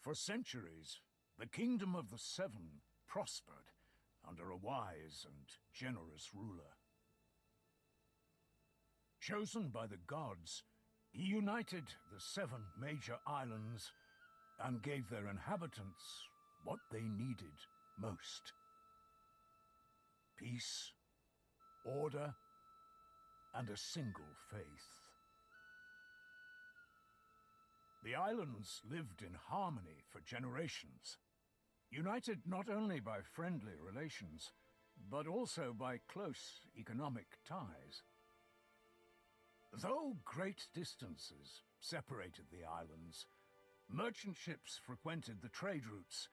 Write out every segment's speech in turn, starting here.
For centuries, the Kingdom of the Seven prospered under a wise and generous ruler. Chosen by the gods, he united the 7 major islands and gave their inhabitants what they needed most. Peace, order, and a single faith. The islands lived in harmony for generations, united not only by friendly relations, but also by close economic ties. Though great distances separated the islands, merchant ships frequented the trade routes,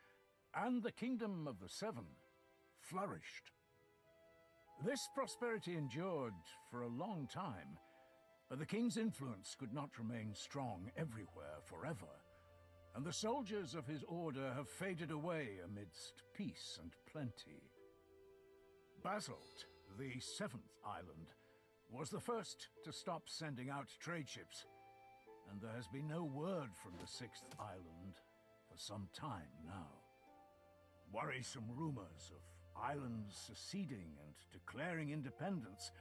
and the Kingdom of the Seven flourished. This prosperity endured for a long time, but the king's influence could not remain strong everywhere forever, and the soldiers of his order have faded away amidst peace and plenty. Basalt, the 7th island, was the first to stop sending out trade ships, and there has been no word from the 6th island for some time now. Worrisome rumors of islands seceding and declaring independence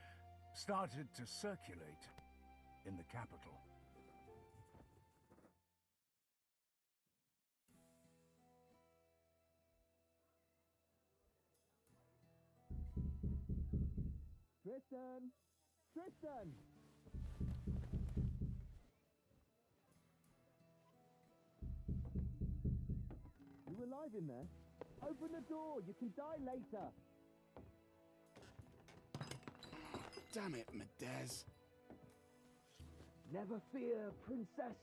started to circulate in the capital. Tristan! Tristan! You alive in there? Open the door, you can die later. Damn it, Medez. Never fear, princess.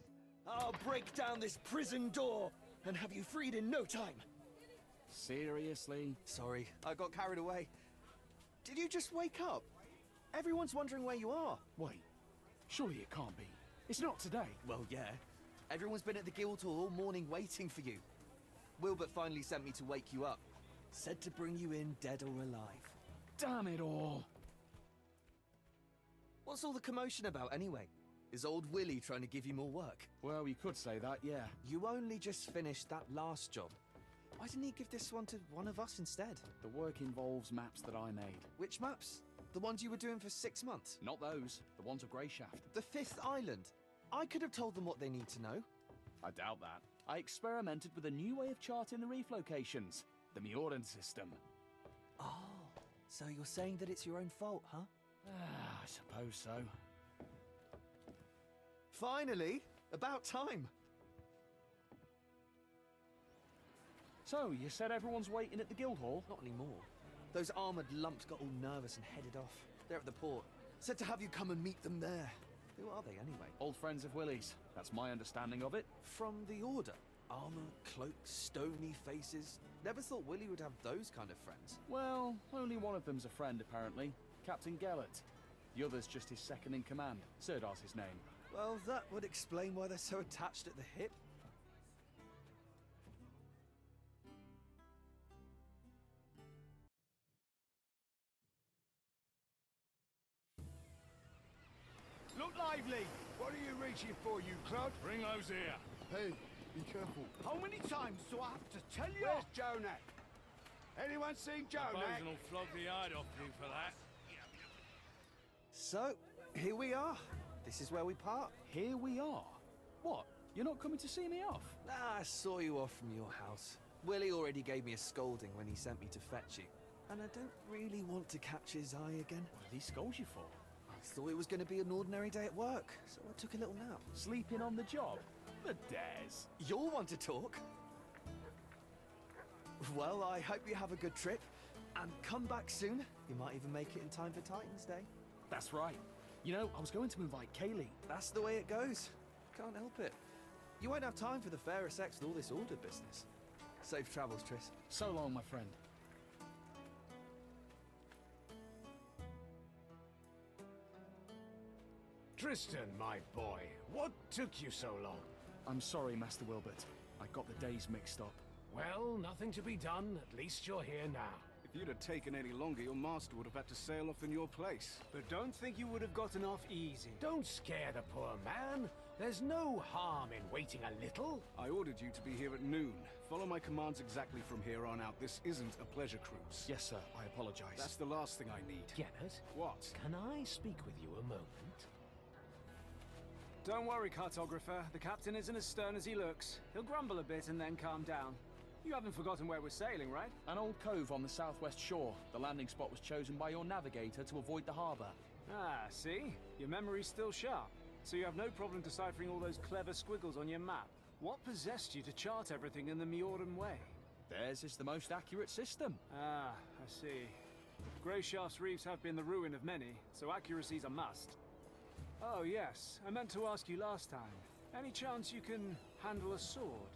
I'll break down this prison door and have you freed in no time. Seriously? Sorry, I got carried away. Did you just wake up? Everyone's wondering where you are. Wait, surely it can't be. It's not today. Well, yeah. Everyone's been at the Guildhall all morning waiting for you. Wilbert finally sent me to wake you up. Said to bring you in dead or alive. Damn it all. What's all the commotion about anyway? Is old Willie trying to give you more work? Well, you could say that, yeah. You only just finished that last job. Why didn't he give this one to one of us instead? The work involves maps that I made. Which maps? The ones you were doing for 6 months? Not those. The ones of Greyshaft. The 5th island? I could have told them what they need to know. I doubt that. I experimented with a new way of charting the reef locations. The Mjordan system. Oh, so you're saying that it's your own fault, huh? I suppose so. Finally! About time! So, you said everyone's waiting at the Guildhall? Not anymore. Those armoured lumps got all nervous and headed off. They're at the port. Said to have you come and meet them there. Who are they anyway? Old friends of Willie's. That's my understanding of it. From the Order? Armour, cloaks, stony faces. Never thought Willie would have those kind of friends. Well, only one of them's a friend, apparently. Captain Gellert. The other's just his second in command. Sirdar's his name. Well, that would explain why they're so attached at the hip. Look lively! What are you reaching for, you clod? Bring those here. Hey, be careful. How many times do I have to tell you? Where's Jonak? Anyone seen Jonak? Will flog the hide off you for that. So, here we are. This is where we part. Here we are. What? You're not coming to see me off? Nah, I saw you off from your house. Willie already gave me a scolding when he sent me to fetch you. And I don't really want to catch his eye again. What did he scold you for? I thought it was going to be an ordinary day at work, so I took a little nap. Sleeping on the job? Medez. You'll want to talk. Well, I hope you have a good trip. And come back soon. You might even make it in time for Titan's Day. That's right. You know, I was going to invite Kaylee. That's the way it goes. Can't help it. You won't have time for the fairer sex and all this order business. Safe travels, Tris. So long, my friend. Tristan, my boy, what took you so long? I'm sorry, Master Wilbert. I got the days mixed up. Well, nothing to be done. At least you're here now. If If you'd have taken any longer, your master would have had to sail off in your place. But don't think you would have gotten off easy. Don't scare the poor man. There's no harm in waiting a little. I ordered you to be here at noon. Follow my commands exactly from here on out. This isn't a pleasure cruise. Yes, sir. I apologize. That's the last thing I need. Gellert, What? can I speak with you a moment? Don't worry, cartographer. The captain isn't as stern as he looks. He'll grumble a bit and then calm down. You haven't forgotten where we're sailing, right? An old cove on the southwest shore. The landing spot was chosen by your navigator to avoid the harbor. Ah, see? Your memory's still sharp. So you have no problem deciphering all those clever squiggles on your map. What possessed you to chart everything in the Mjordan way? Theirs is the most accurate system. Ah, I see. Greyshaft's reefs have been the ruin of many, so accuracy's a must. Oh yes, I meant to ask you last time. Any chance you can handle a sword?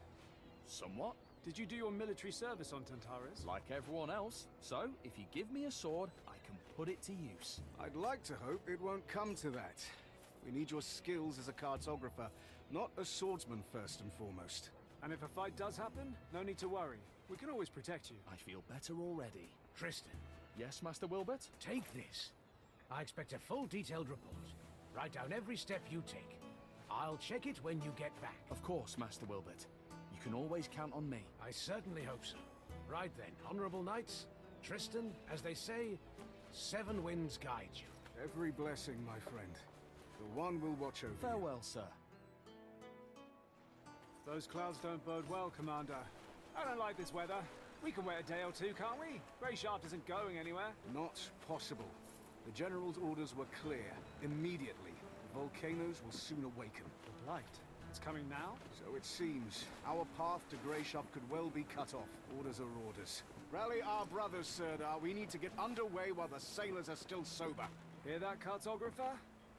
Somewhat. Did you do your military service on Tantaris? Like everyone else. So, if you give me a sword, I can put it to use. I'd like to hope it won't come to that. We need your skills as a cartographer, not a swordsman first and foremost. And if a fight does happen, no need to worry. We can always protect you. I feel better already. Tristan, Yes, Master Wilbert? take this. I expect a full detailed report. Write down every step you take. I'll check it when you get back. Of course, Master Wilbert. You can always count on me. I certainly hope so. Right then, honorable knights. Tristan, as they say, 7 winds guide you. Every blessing, my friend. The one will watch over you. Farewell, sir. Those clouds don't bode well, Commander. I don't like this weather. We can wait a day or two, can't we? Greyshaft isn't going anywhere. Not possible. The General's orders were clear. Immediately. The volcanoes will soon awaken. The Blight. It's coming now? So it seems. Our path to Greyshaft could well be cut off. Orders are orders. Rally our brothers, Sirdar. We need to get underway while the sailors are still sober. Hear that, cartographer?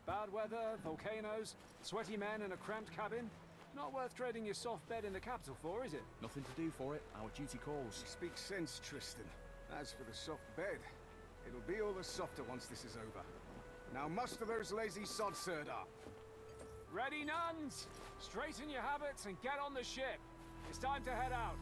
Bad weather, volcanoes, sweaty men in a cramped cabin. Not worth trading your soft bed in the capital for, is it? Nothing to do for it. Our duty calls. Speak sense, Tristan. As for the soft bed, it'll be all the softer once this is over. Now muster those lazy sods, Sirdar. Ready, nuns? Straighten your habits and get on the ship. It's time to head out.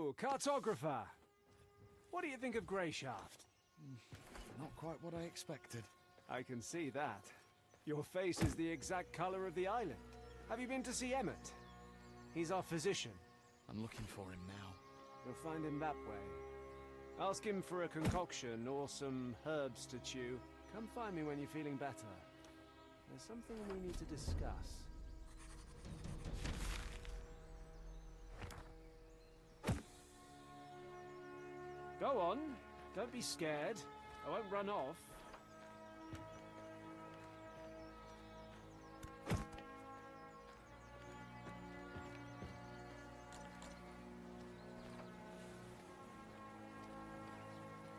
So, cartographer, what do you think of Greyshaft? Not quite what I expected. I can see that. Your face is the exact color of the island. Have you been to see Emmett? He's our physician. I'm looking for him now. You'll find him that way. Ask him for a concoction or some herbs to chew. Come find me when you're feeling better. There's something we need to discuss. Go on. Don't be scared. I won't run off.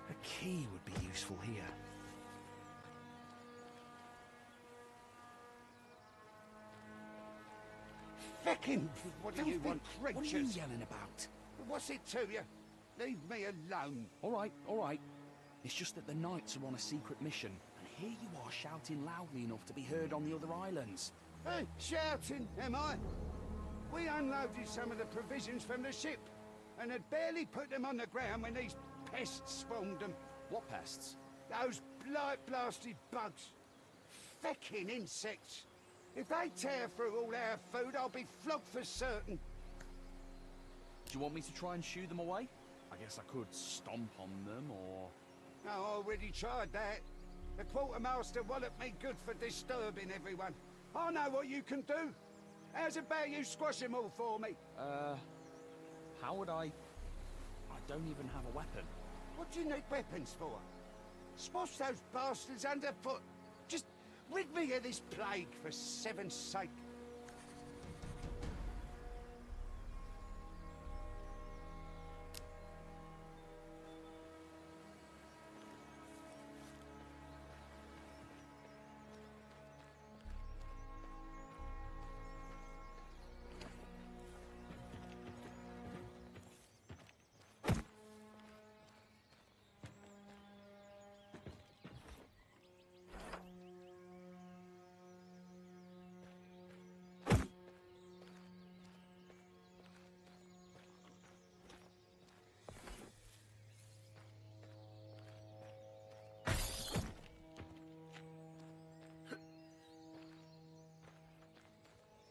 A key would be useful here. Feckin'! What do you want, creatures? What are you yelling about? What's it to you? Leave me alone. All right. It's just that the knights are on a secret mission, and here you are shouting loudly enough to be heard on the other islands. Hey, shouting, am I? We unloaded some of the provisions from the ship, and had barely put them on the ground when these pests spawned them. What pests? Those blight-blasted bugs. Feckin' insects. If they tear through all our food, I'll be flogged for certain. Do you want me to try and shoo them away? I guess I could stomp on them, or... I already tried that. The quartermaster walloped me good for disturbing everyone. I know what you can do. How's about you squash them all for me? How would I don't even have a weapon. What do you need weapons for? Squash those bastards underfoot. Just rid me of this plague, for seven's sake.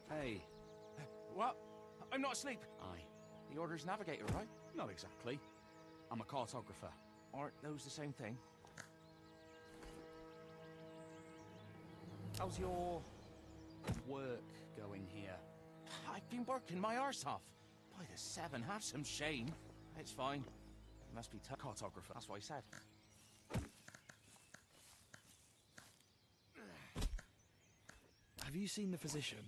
Hey. What? I'm not asleep. Aye. The Order's navigator, right? Not exactly. I'm a cartographer. Aren't those the same thing? How's your work going here? I've been working my arse off. By the seven, have some shame. It's fine. It must be tough. Cartographer. That's what I said. Have you seen the physician?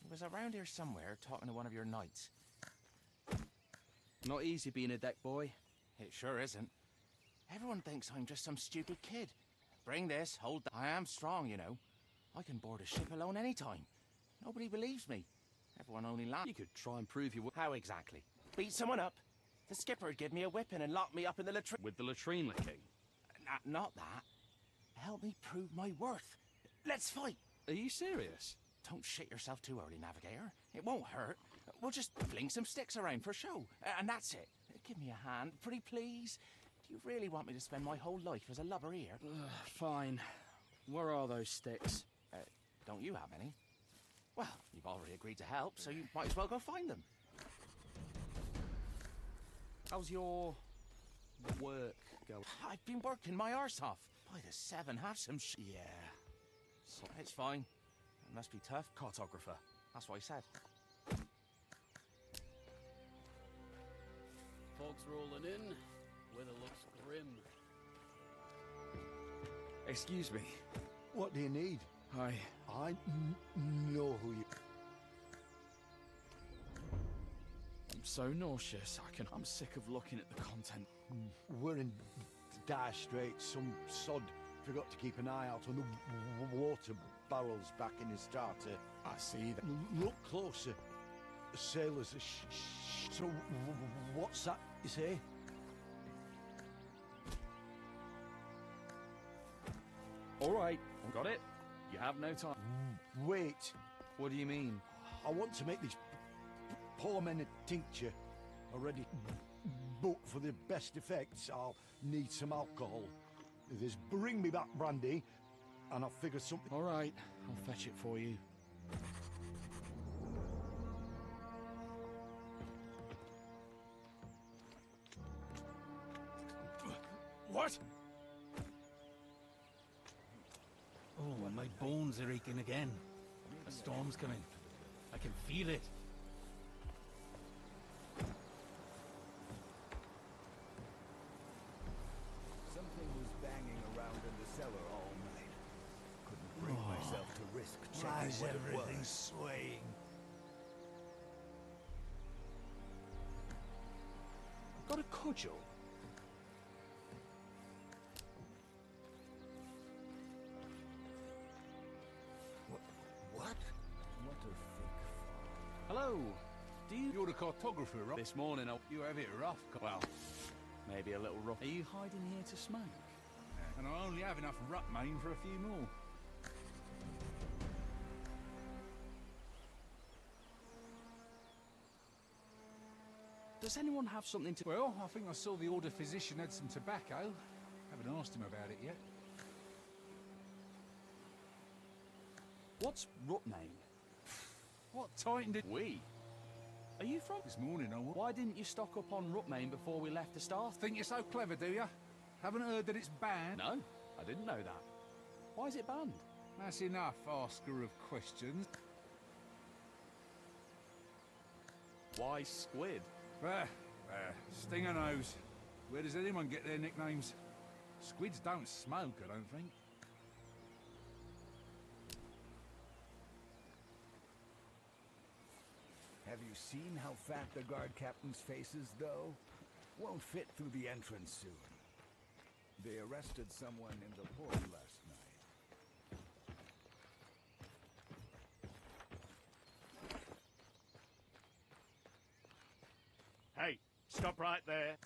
He was around here somewhere talking to one of your knights. Not easy being a deck boy. It sure isn't. Everyone thinks I'm just some stupid kid. Bring this, hold that. I am strong, you know. I can board a ship alone anytime. Nobody believes me. Everyone only laughs. You could try and prove you were... How exactly? Beat someone up? The skipper would give me a whipping and lock me up in the latrine. With the latrine licking? Not that. Help me prove my worth. Let's fight. Are you serious? Don't shit yourself too early, Navigator. It won't hurt. We'll just fling some sticks around for show. And that's it. Give me a hand, pretty please. Do you really want me to spend my whole life as a lubber here? Fine. Where are those sticks? Don't you have any? Well, you've already agreed to help, so you might as well go find them. How's your work going? I've been working my arse off. By the seven, have some Yeah. So it's fine. It must be tough. Cartographer. That's what I said. Folks rolling in. Weather looks grim. Excuse me. What do you need? Hi. I know who you... I'm so nauseous. I'm sick of looking at the content. We're in dire straits. Some sod forgot to keep an eye out on the water barrels back in his starter. I see that. Look closer. The sailors are so what's that you say? All right. Got it. You have no time. Wait. What do you mean? I want to make these poor men a tincture. already. But for the best effects, I'll need some alcohol. If there's bring me back brandy, and I'll figure something. All right, I'll fetch it for you. What? Oh, my bones are aching again. A storm's coming. I can feel it. Something was banging around in the cellar all night. Couldn't bring myself to risk checking what it was. Swaying? Got a cudgel? What? What a thick fog. Hello. You're the cartographer, right? This morning, You have it rough. well, maybe a little rough. Are you hiding here to smoke? And I only have enough rut main for a few more. Does anyone have something to... Well, I think I saw the order physician had some tobacco. Haven't asked him about it yet. What's Rutname? What Titan did We? Are you from... this morning? I was. Why didn't you stock up on Rutmane before we left the start? Think you're so clever, do you? Haven't heard that it's banned? No, I didn't know that. Why is it banned? That's enough, asker of questions. Why squid? Stinger nose. Where does anyone get their nicknames? Squids don't smoke, I don't think. Have you seen how fat the guard captain's face is, though? Won't fit through the entrance soon. They arrested someone in the port last night. Hey, stop right there.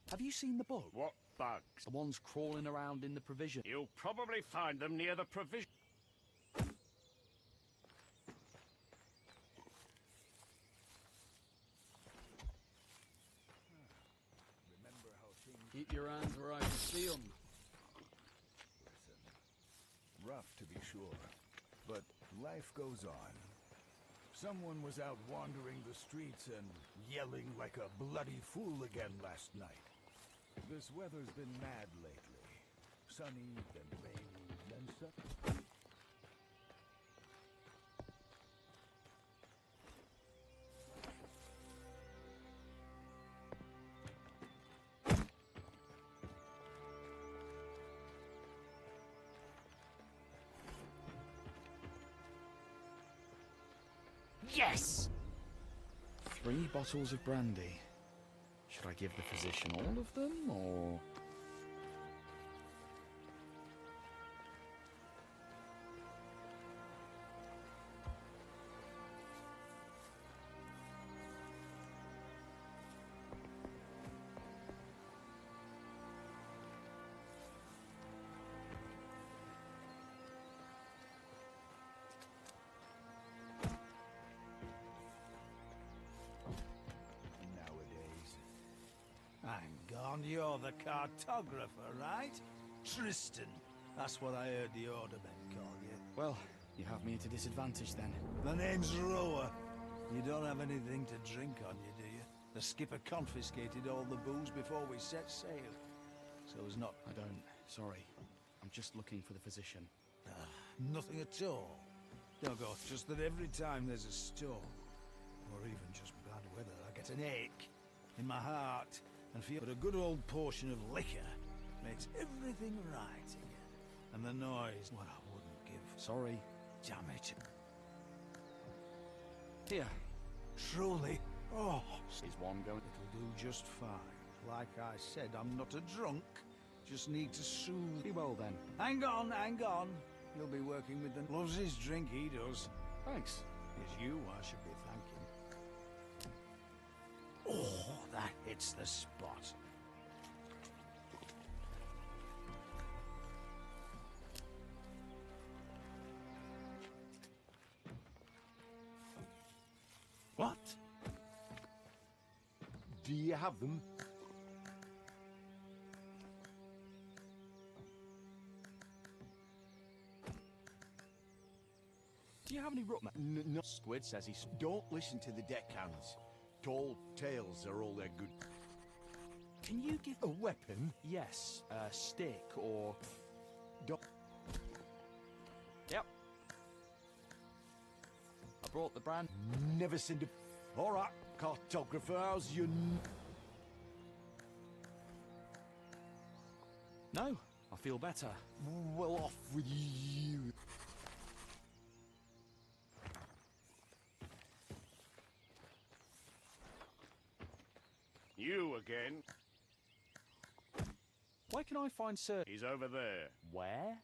Have you seen the bug? What bugs? The ones crawling around in the provision. You'll probably find them near the provision. Remember how things Keep your hands where I can see them. rough, to be sure, but life goes on. Someone was out wandering the streets and yelling like a bloody fool again last night. This weather's been mad lately. Sunny, then rainy, then sun. Yes! 3 bottles of brandy. Should I give the physician all of them, or...? Hang on, you're the cartographer, right? Tristan. That's what I heard the ordermen call you. Well, you have me at a disadvantage then. My name's Rower. You don't have anything to drink on you, do you? The skipper confiscated all the booze before we set sail. So it's not... I don't. Sorry. I'm just looking for the physician. Nothing at all. Doggone, just that every time there's a storm, or even just bad weather, I get an ache in my heart and feel... But a good old portion of liquor makes everything right again. And the noise, what I wouldn't give. Sorry. Damn it. Here. Truly. Oh. Is one going? It'll do just fine. Like I said, I'm not a drunk. Just need to soothe... Be well then. Hang on, hang on. You'll be working with the... Loves his drink, he does. Thanks. It's you I should be thanking. Oh, that hits the spot. What? Do you have them? Do you have any rook? No. Squid says he's... Don't listen to the deckhands. Tall tales are all they're good. Can you give... A weapon? Yes, a stick or... Yep. I brought the brand. Never seen a... All right, cartographer, how's your... No, I feel better. Well, off with you. You again? Where can I find Sir? He's over there. Where?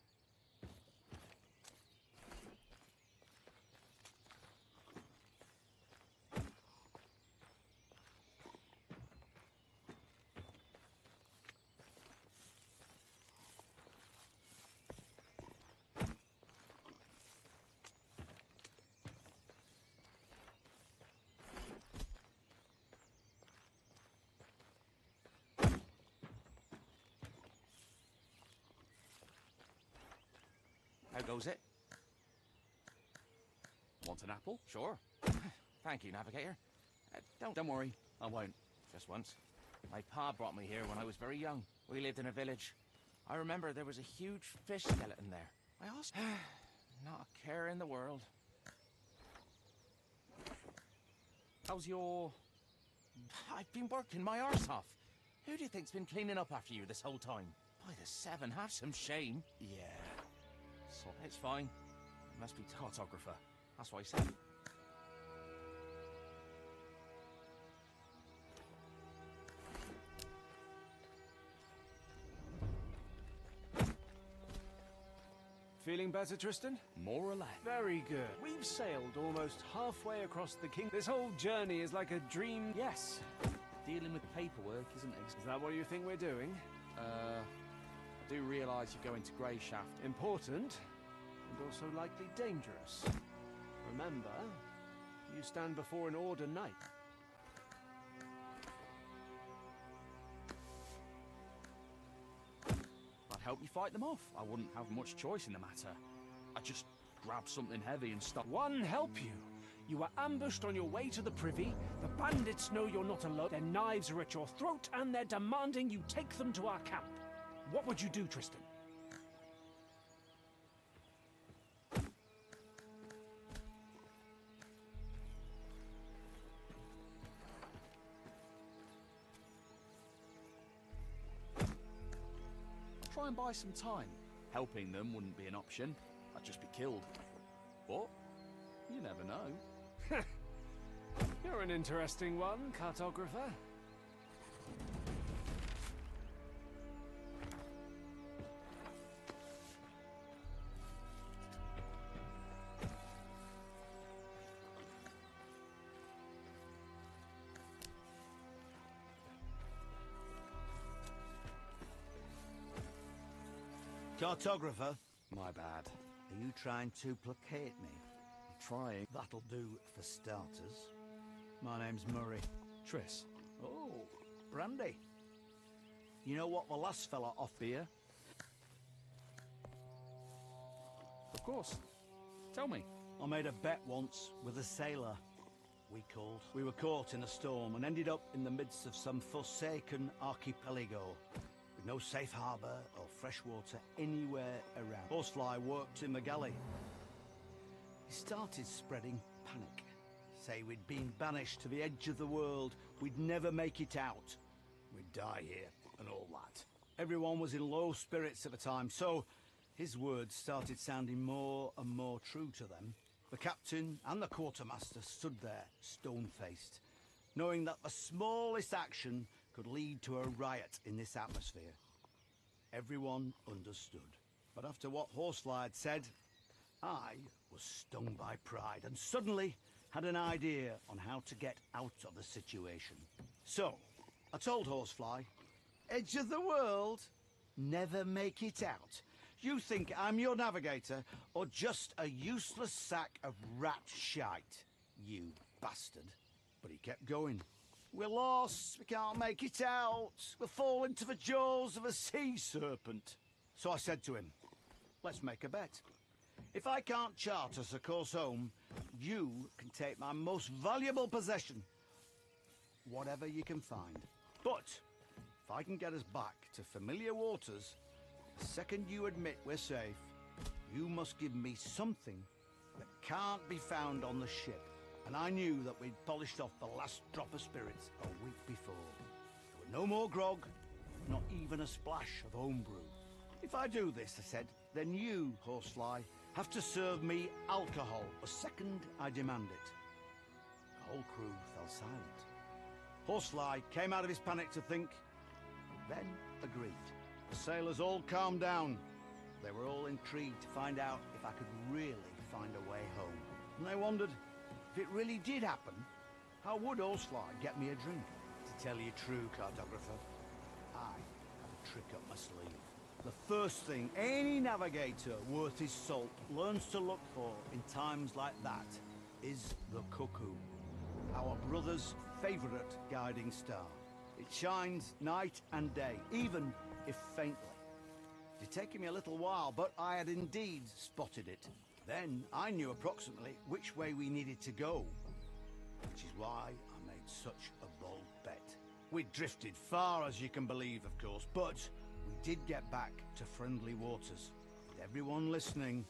How goes it? Want an apple? Sure. Thank you, Navigator. Don't worry, I won't. Just once. My pa brought me here when I was very young. We lived in a village. I remember there was a huge fish skeleton there. I asked... Not a care in the world. How's your... I've been working my arse off. Who do you think's been cleaning up after you this whole time? By the seven, have some shame. Yeah. So It's fine. It must be cartographer. That's what I said. Feeling better, Tristan? More or less. Very good. We've sailed almost halfway across the kingdom. This whole journey is like a dream. Yes. Dealing with paperwork isn't... Is that what you think we're doing? I do realise you're going to Grey Shaft. Important, and also likely dangerous. Remember, you stand before an Order Knight. I'd help you fight them off. I wouldn't have much choice in the matter. I'd just grab something heavy and stop. One help you. You were ambushed on your way to the privy. The bandits know you're not alone. Their knives are at your throat, and they're demanding you take them to our camp. What would you do, Tristan? Try and buy some time. Helping them wouldn't be an option. I'd just be killed. But you never know. You're an interesting one, cartographer. Cartographer? My bad. Are you trying to placate me? I'm trying. That'll do for starters. My name's Murray. Triss. Oh, brandy. You know what the last fella off Beer? Of course. Tell me. I made a bet once with a sailor. We were caught in a storm and ended up in the midst of some forsaken archipelago, with no safe harbour or fresh water anywhere around. Horsefly worked in the galley. He started spreading panic. Say we'd been banished to the edge of the world, we'd never make it out. We'd die here, and all that. Everyone was in low spirits at the time, so his words started sounding more and more true to them. The captain and the quartermaster stood there, stone-faced, knowing that the smallest action could lead to a riot in this atmosphere. Everyone understood. But after what Horsefly had said, I was stung by pride and suddenly had an idea on how to get out of the situation. So, I told Horsefly, edge of the world, never make it out. You think I'm your navigator or just a useless sack of rat shite, you bastard. But he kept going. We're lost, we can't make it out. We'll fall into the jaws of a sea serpent. So I said to him, let's make a bet. If I can't chart us a course home, you can take my most valuable possession. Whatever you can find. But if I can get us back to familiar waters, the second you admit we're safe, you must give me something that can't be found on the ship. And I knew that we'd polished off the last drop of spirits a week before. There were no more grog, not even a splash of homebrew. If I do this, I said, then you, Horsefly, have to serve me alcohol the second I demand it. The whole crew fell silent. Horsefly came out of his panic to think, then agreed. The sailors all calmed down. They were all intrigued to find out if I could really find a way home. And they wondered, if it really did happen, how would Horsefly get me a drink? To tell you true, cartographer, I have a trick up my sleeve. The first thing any navigator worth his salt learns to look for in times like that is the cuckoo, our brother's favourite guiding star. It shines night and day, even if faintly. It had taken me a little while, but I had indeed spotted it. Then I knew approximately which way we needed to go, which is why I made such a bold bet. We'd drifted far, as you can believe, of course, but we did get back to friendly waters. With everyone listening,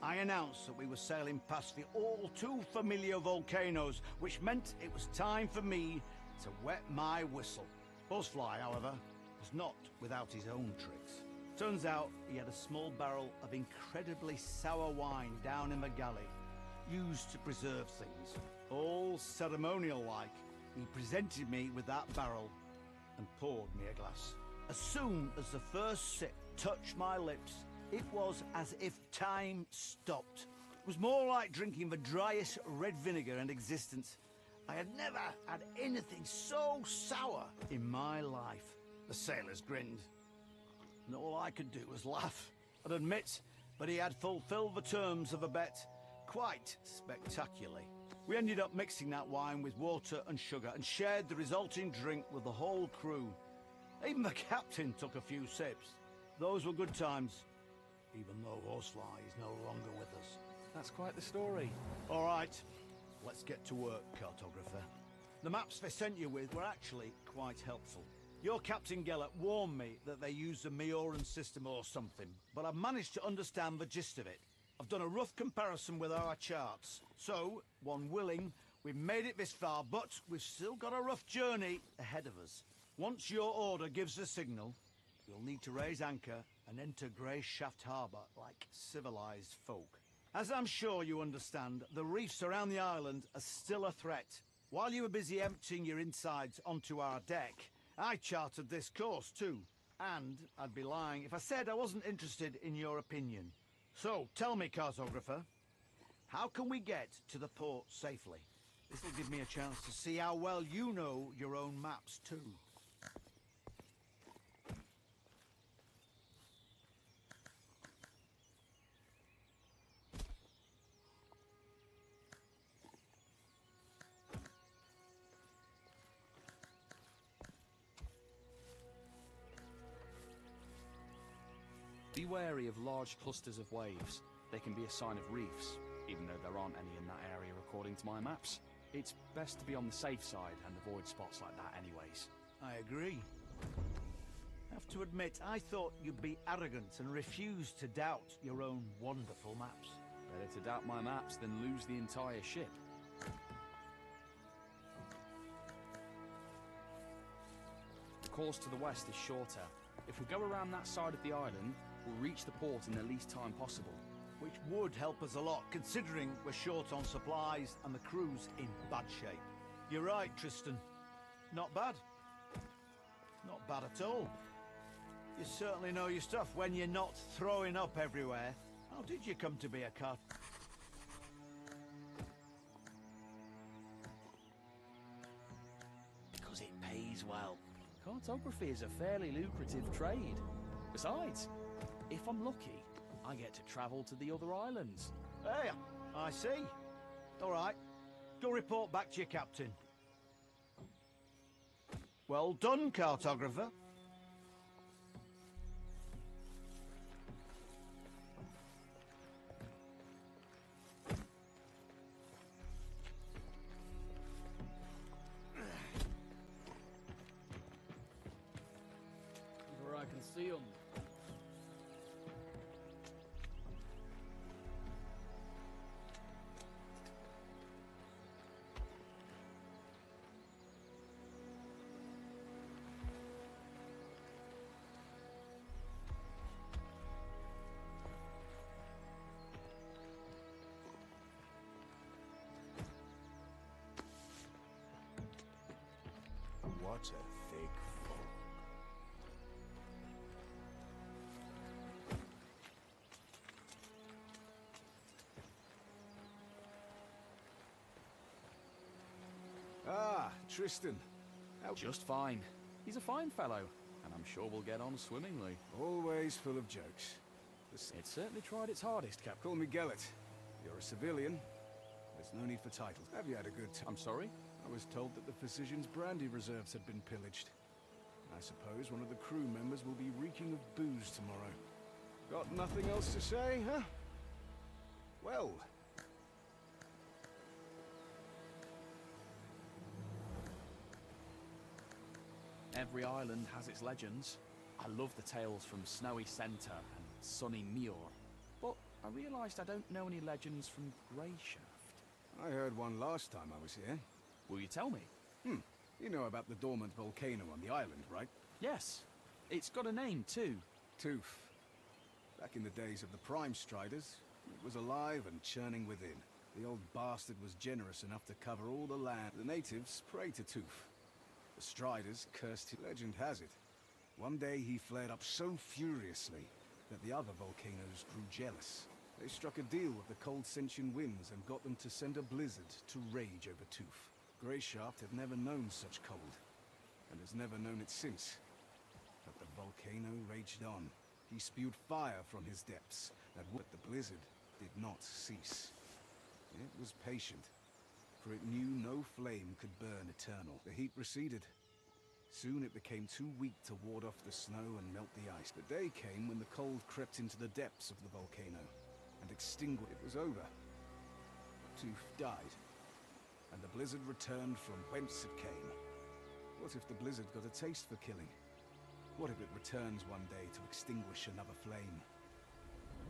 I announced that we were sailing past the all too familiar volcanoes, which meant it was time for me to wet my whistle. Horsefly, however, was not without his own tricks. Turns out he had a small barrel of incredibly sour wine down in the galley, used to preserve things. All ceremonial-like, he presented me with that barrel and poured me a glass. As soon as the first sip touched my lips, it was as if time stopped. It was more like drinking the driest red vinegar in existence. I had never had anything so sour in my life. The sailors grinned, and all I could do was laugh. I'd admit, but he had fulfilled the terms of a bet quite spectacularly. We ended up mixing that wine with water and sugar and shared the resulting drink with the whole crew. Even the captain took a few sips. Those were good times, even though Horsefly is no longer with us. That's quite the story. All right, let's get to work, cartographer. The maps they sent you with were actually quite helpful. Your Captain Gellert warned me that they used the Mioran system or something, but I've managed to understand the gist of it. I've done a rough comparison with our charts. So, one willing, we've made it this far, but we've still got a rough journey ahead of us. Once your order gives the signal, we'll need to raise anchor and enter Grey Shaft Harbour like civilized folk. As I'm sure you understand, the reefs around the island are still a threat. While you were busy emptying your insides onto our deck, I charted this course too. And I'd be lying if I said I wasn't interested in your opinion. So, tell me, cartographer, how can we get to the port safely? This'll give me a chance to see how well you know your own maps too. Be wary of large clusters of waves. They can be a sign of reefs, even though there aren't any in that area according to my maps. It's best to be on the safe side and avoid spots like that anyways. I agree. I have to admit, I thought you'd be arrogant and refuse to doubt your own wonderful maps. Better to doubt my maps than lose the entire ship. The course to the west is shorter. If we go around that side of the island, we'll reach the port in the least time possible. Which would help us a lot, considering we're short on supplies and the crew's in bad shape. You're right, Tristan. Not bad. Not bad at all. You certainly know your stuff when you're not throwing up everywhere. How did you come to be a cart? Because it pays well. Cartography is a fairly lucrative trade. Besides, if I'm lucky, I get to travel to the other islands. Hey, I see. All right. Go report back to your captain. Well done, cartographer. Where I can see them. What a thick fog. Ah, Tristan. Just fine. He's a fine fellow, and I'm sure we'll get on swimmingly. Always full of jokes. It certainly tried its hardest, Captain. Call me Gellet. You're a civilian. There's no need for titles. Have you had a good time? I'm sorry? I was told that the Physician's brandy reserves had been pillaged. I suppose one of the crew members will be reeking of booze tomorrow. Got nothing else to say, huh? Well... Every island has its legends. I love the tales from Snowy Center and Sunny Muir, but I realized I don't know any legends from Greyshaft. I heard one last time I was here. Will you tell me? You know about the dormant volcano on the island, right? Yes. It's got a name, too. Tooth. Back in the days of the Prime Striders, it was alive and churning within. The old bastard was generous enough to cover all the land. The natives prayed to Tooth. The Striders cursed him. Legend has it, one day he flared up so furiously that the other volcanoes grew jealous. They struck a deal with the cold sentient winds and got them to send a blizzard to rage over Tooth. Greyshaft had never known such cold, and has never known it since. But the volcano raged on. He spewed fire from his depths, but the blizzard did not cease. It was patient, for it knew no flame could burn eternal. The heat receded. Soon it became too weak to ward off the snow and melt the ice. The day came when the cold crept into the depths of the volcano and extinguished. It was over. Tooth died, and the blizzard returned from whence it came. What if the blizzard got a taste for killing? What if it returns one day to extinguish another flame?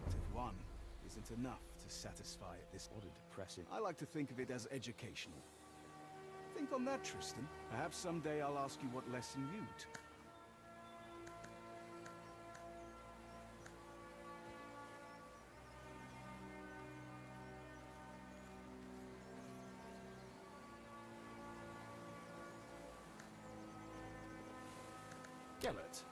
What if one isn't enough to satisfy it? This order depressing. I like to think of it as educational. Think on that, Tristan. Perhaps someday I'll ask you what lesson you took. Gellet.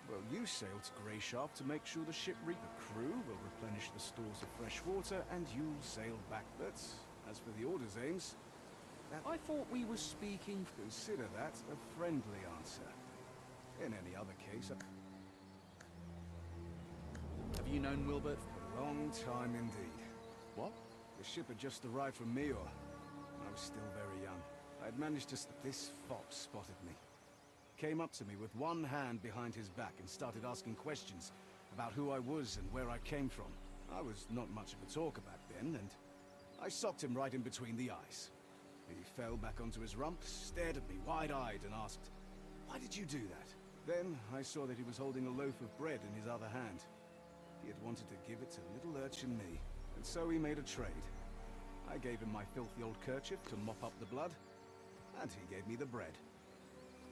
Well, you sailed to Greyshaft to make sure the ship reached. The crew will replenish the stores of fresh water, and you'll sail back. But as for the Order's aims, I thought we were speaking... Consider that a friendly answer. In any other case... Have you known Wilbert? A long time indeed. What? The ship had just arrived from Muir. I was still very young. I had managed to... This fox spotted me. Came up to me with one hand behind his back and started asking questions about who I was and where I came from. I was not much of a talker back then, and I socked him right in between the eyes. He fell back onto his rump, stared at me wide-eyed and asked, "Why did you do that?" Then I saw that he was holding a loaf of bread in his other hand. He had wanted to give it to little urchin me, and so he made a trade. I gave him my filthy old kerchief to mop up the blood, and he gave me the bread.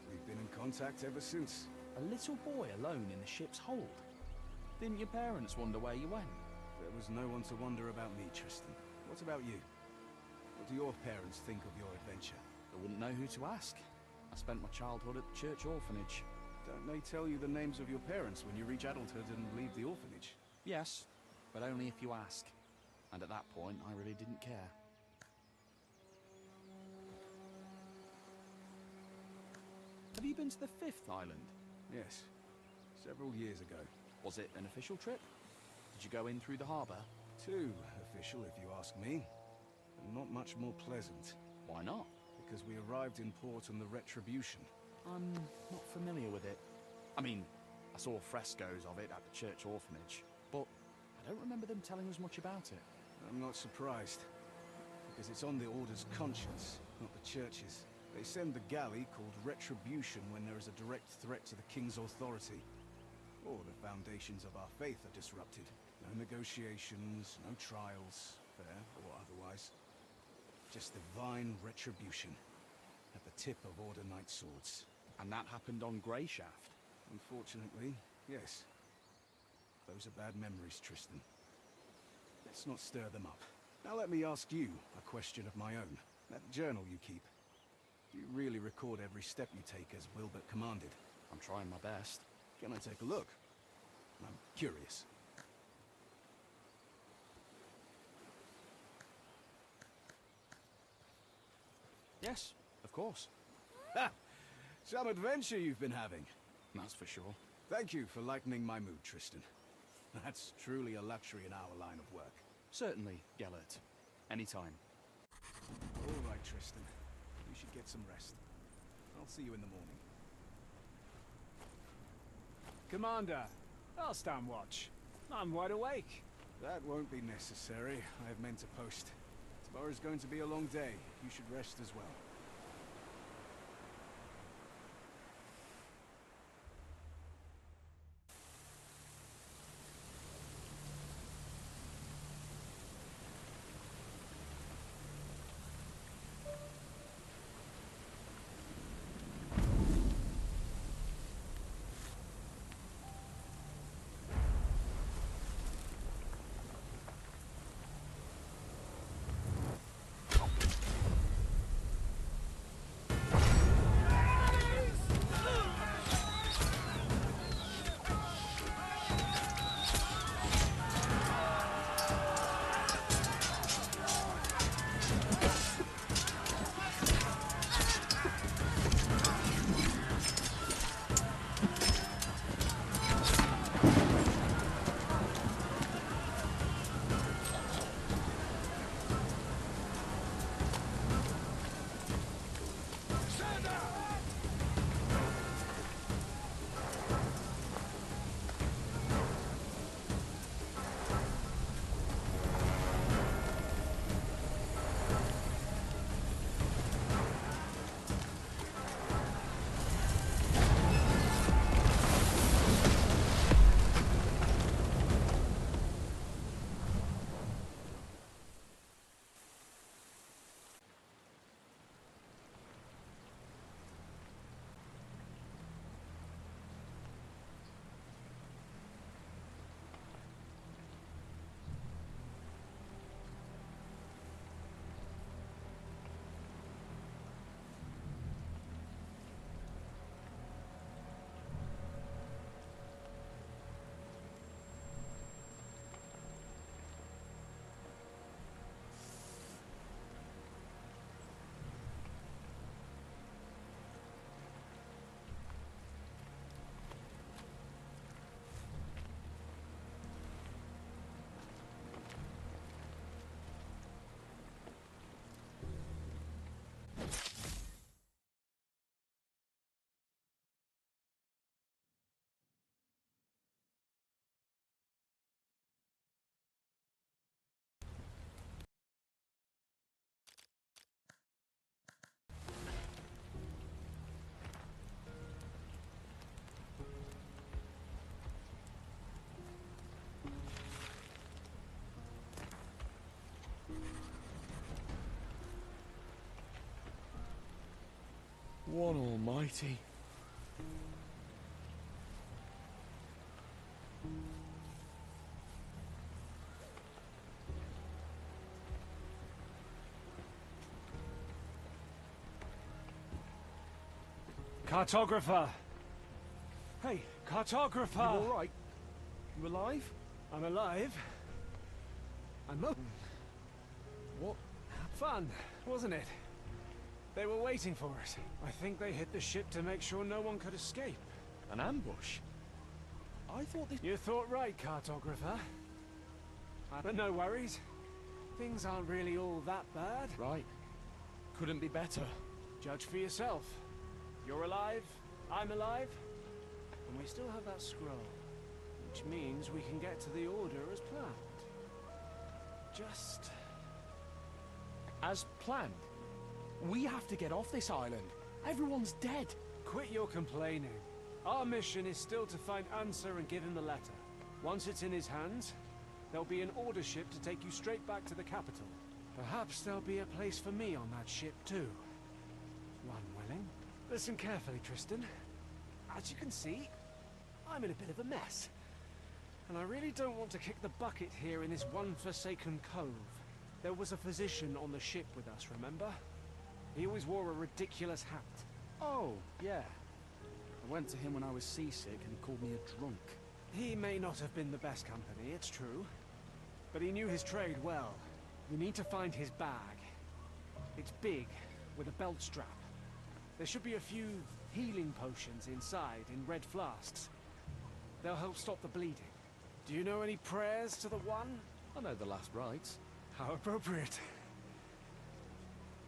We've been in contact ever since. A little boy alone in the ship's hold? Didn't your parents wonder where you went? There was no one to wonder about me, Tristan. What about you? What do your parents think of your adventure? I wouldn't know who to ask. I spent my childhood at the church orphanage. Don't they tell you the names of your parents when you reach adulthood and leave the orphanage? Yes, but only if you ask. And at that point, I really didn't care. Have you been to the 5th island? Yes, several years ago. Was it an official trip? Did you go in through the harbour? Too official, if you ask me. And not much more pleasant. Why not? Because we arrived in port on the Retribution. I'm not familiar with it. I mean, I saw frescoes of it at the church orphanage, but I don't remember them telling us much about it. I'm not surprised, because it's on the Order's conscience, not the Church's. They send the galley called Retribution when there is a direct threat to the King's authority, or the foundations of our faith are disrupted. No negotiations, no trials, fair or otherwise. Just divine retribution at the tip of Order Knight swords. And that happened on Greyshaft? Unfortunately, yes. Those are bad memories, Tristan. Let's not stir them up. Now let me ask you a question of my own. That journal you keep, do you really record every step you take as Wilbert commanded? I'm trying my best. Can I take a look? I'm curious. Yes, of course. Ha! Some adventure you've been having. That's for sure. Thank you for lightening my mood, Tristan. That's truly a luxury in our line of work. Certainly, Gellert. Anytime. All right, Tristan. You should get some rest. I'll see you in the morning. Commander, I'll stand watch. I'm wide awake. That won't be necessary. I have men to post. Tomorrow's going to be a long day. You should rest as well. One almighty. Cartographer! Hey, cartographer! You all right? You alive? I'm alive. I'm up. What? Fun, wasn't it? They were waiting for us. I think they hit the ship to make sure no one could escape. An ambush? I thought this... You thought right, cartographer. But no worries. Things aren't really all that bad. Right. Couldn't be better. Judge for yourself. You're alive, I'm alive, and we still have that scroll, which means we can get to the Order as planned. Just... As planned? We have to get off this island. Everyone's dead. Quit your complaining. Our mission is still to find Answer and give him the letter. Once it's in his hands, there'll be an Order ship to take you straight back to the capital. Perhaps there'll be a place for me on that ship too. One willing. Listen carefully, Tristan. As you can see, I'm in a bit of a mess. And I really don't want to kick the bucket here in this one forsaken cove. There was a physician on the ship with us, remember? He always wore a ridiculous hat. Oh, yeah. I went to him when I was seasick and he called me a drunk. He may not have been the best company, it's true. But he knew his trade well. You need to find his bag. It's big, with a belt strap. There should be a few healing potions inside in red flasks. They'll help stop the bleeding. Do you know any prayers to the One? I know the last rites. How appropriate.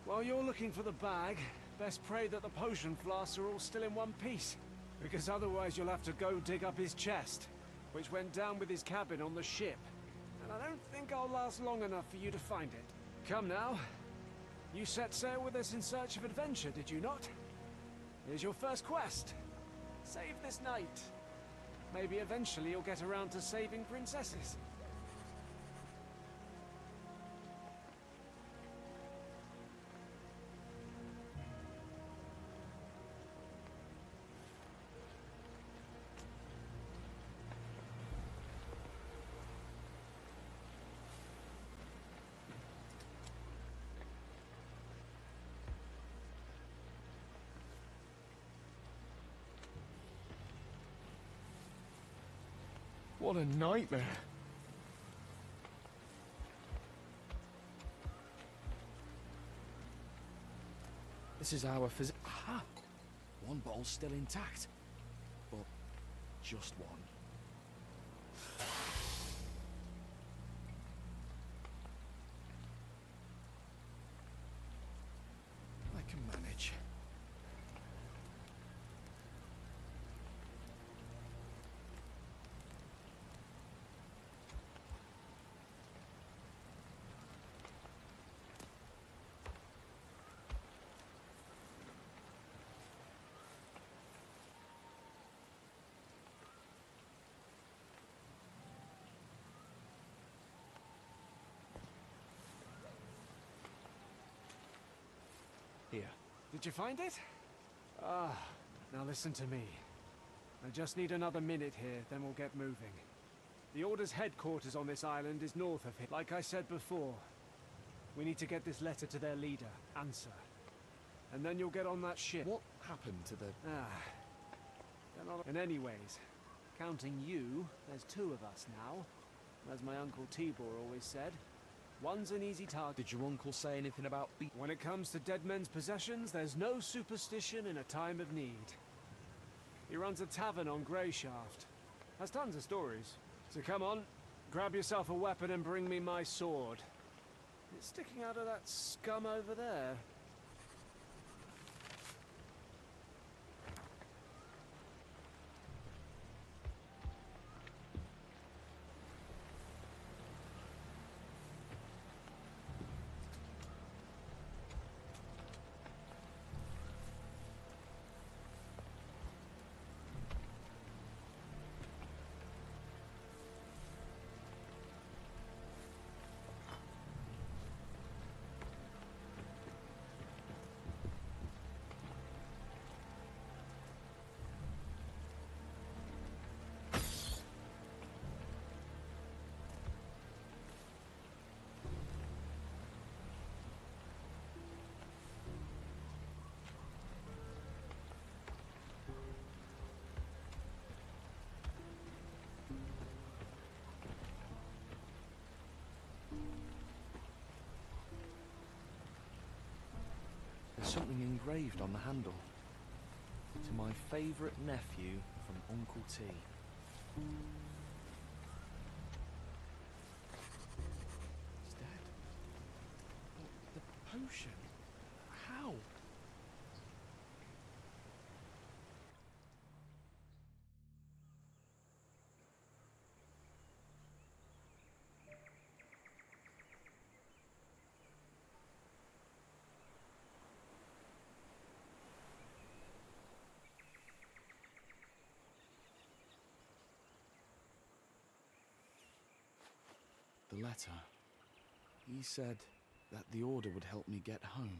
While you're looking for the bag, best pray that the potion flasks are all still in one piece. Because otherwise you'll have to go dig up his chest, which went down with his cabin on the ship. And I don't think I'll last long enough for you to find it. Come now. You set sail with us in search of adventure, did you not? Here's your first quest. Save this night. Maybe eventually you'll get around to saving princesses. What a nightmare. This is our Aha! One bottle's still intact. But just one. I can manage. Here. Did you find it? Ah, now listen to me. I just need another minute here, then we'll get moving. The Order's headquarters on this island is north of here. Like I said before, we need to get this letter to their leader, Answer. And then you'll get on that ship. What happened to the... And anyways, counting you, there's two of us now. As my Uncle Tibor always said. One's an easy target. Did your uncle say anything about When it comes to dead men's possessions, there's no superstition in a time of need. He runs a tavern on Greyshaft. Has tons of stories. So come on, grab yourself a weapon and bring me my sword. It's sticking out of that scum over there. There's something engraved on the handle. To my favourite nephew from Uncle T. He's dead. But the potion? How? The letter. He said that the Order would help me get home.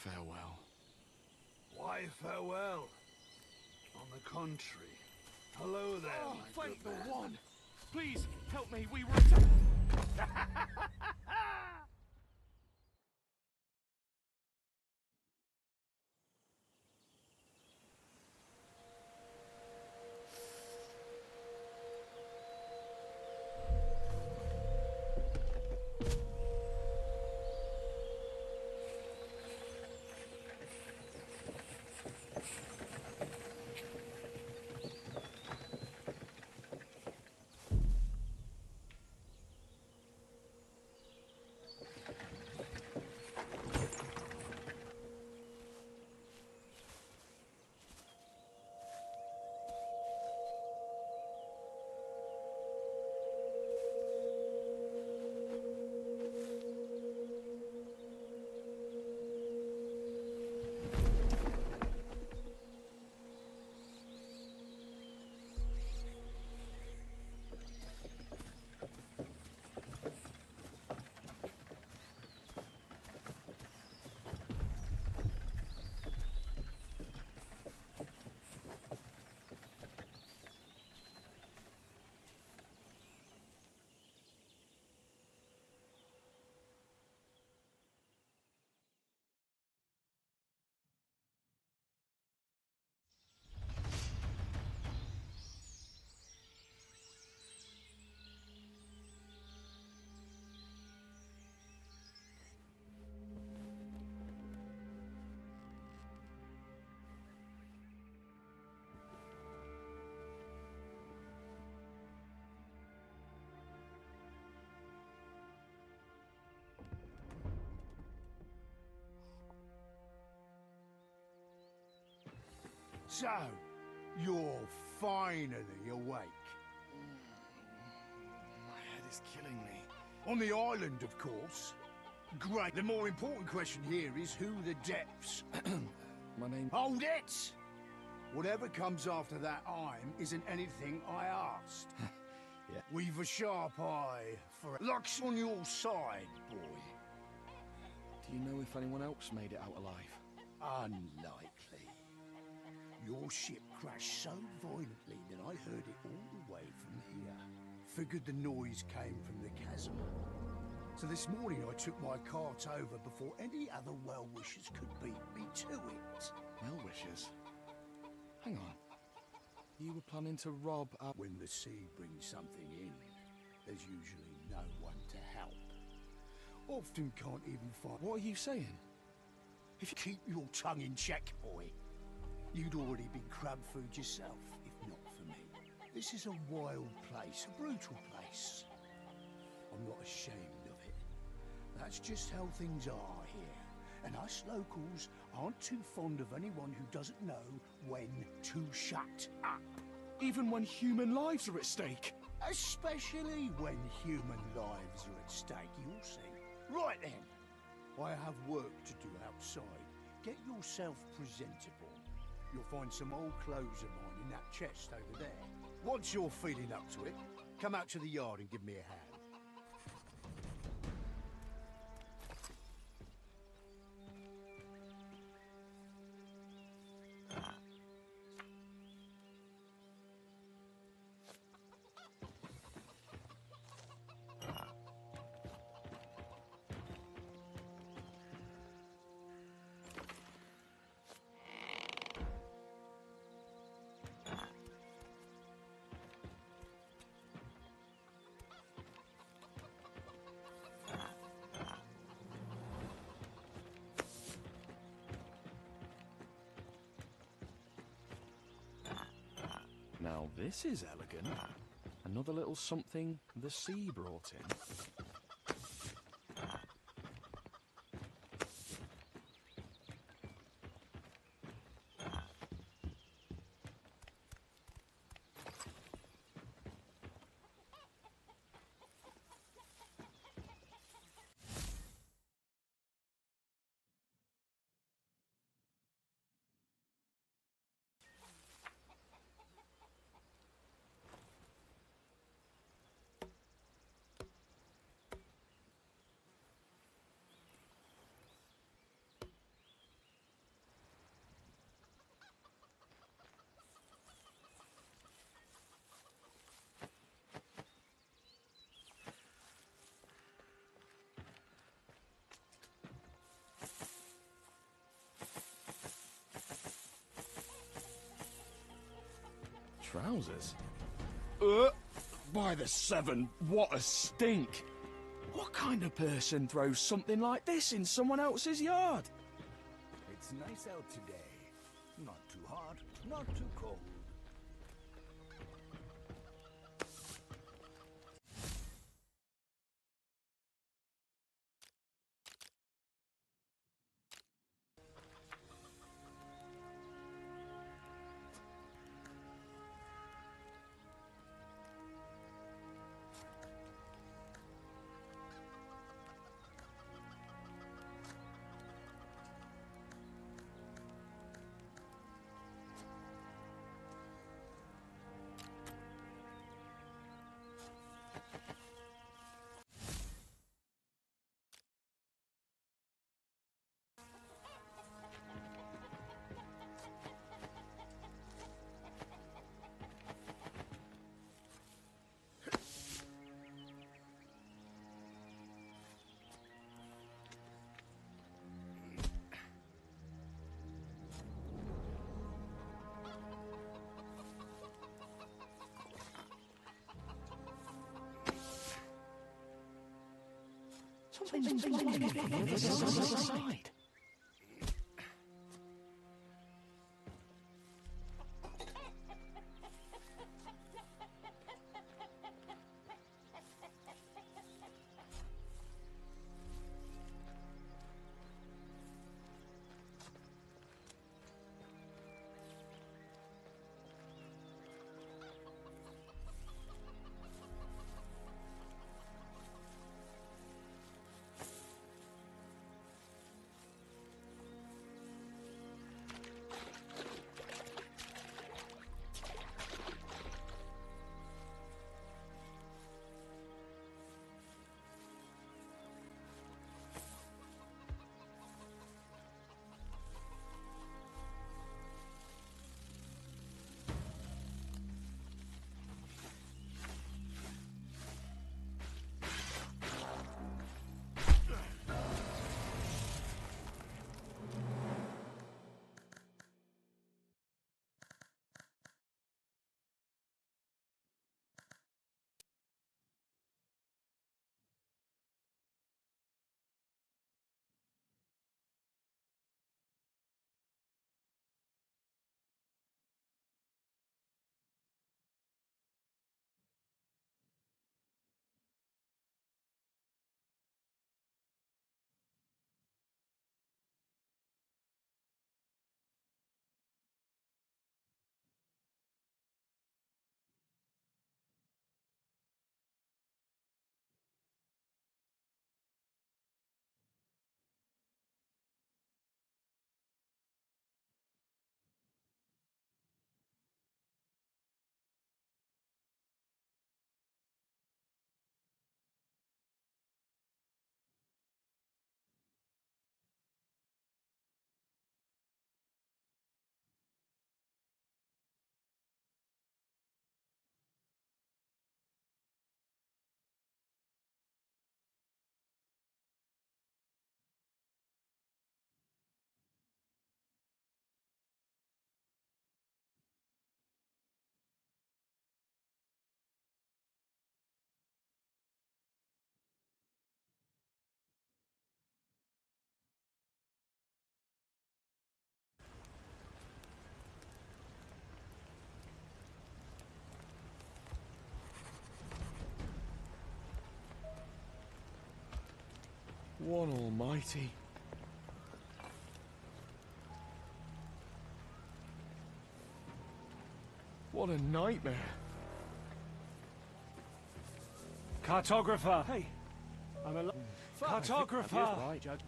Farewell. Why farewell? On the contrary. Hello there, Oh, my thank good the man. one! Please, help me, we were attacked! So, you're finally awake. My head is killing me. On the island, of course. Great. The more important question here is who the depths. My name... Hold it! Whatever comes after that I'm isn't anything I asked. Yeah. We've a sharp eye for... Luck's on your side, boy. Do you know if anyone else made it out alive? Unlikely. Your ship crashed so violently that I heard it all the way from here. Figured the noise came from the chasm. So this morning I took my cart over before any other well-wishers could beat me to it. Well-wishers? Hang on. You were planning to rob our... When the sea brings something in, there's usually no one to help. Often can't even find... What are you saying? If you keep your tongue in check, boy. You'd already been crab food yourself, if not for me. This is a wild place, a brutal place. I'm not ashamed of it. That's just how things are here. And us locals aren't too fond of anyone who doesn't know when to shut up. Even when human lives are at stake? Especially when human lives are at stake, you'll see. Right then. I have work to do outside. Get yourself presentable. You'll find some old clothes of mine in that chest over there. Once you're feeling up to it, come out to the yard and give me a hand. Well, this is elegant. Another little something the sea brought in. Trousers? By the seven, what a stink! What kind of person throws something like this in someone else's yard? It's nice out today. Not too hot, not too cold. Something's flying on the side. One almighty. What a nightmare. Cartographer! Hey! I'm a... Cartographer! Right, Judge.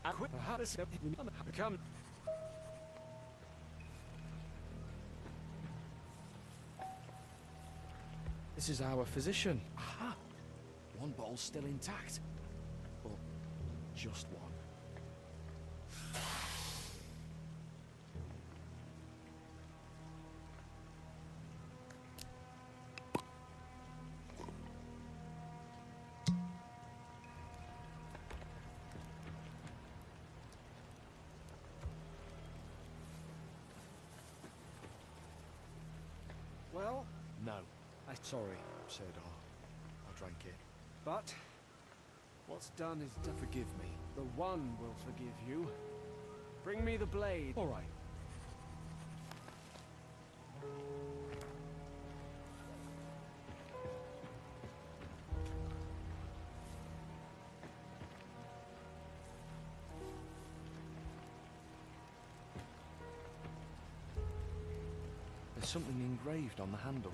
Come. This is our physician. Aha! One bottle's still intact. But just one. Well, No. Sorry, Sir Dar. I drank it. but what's done is done. Forgive me. The One will forgive you. Bring me the blade. All right. There's something engraved on the handle.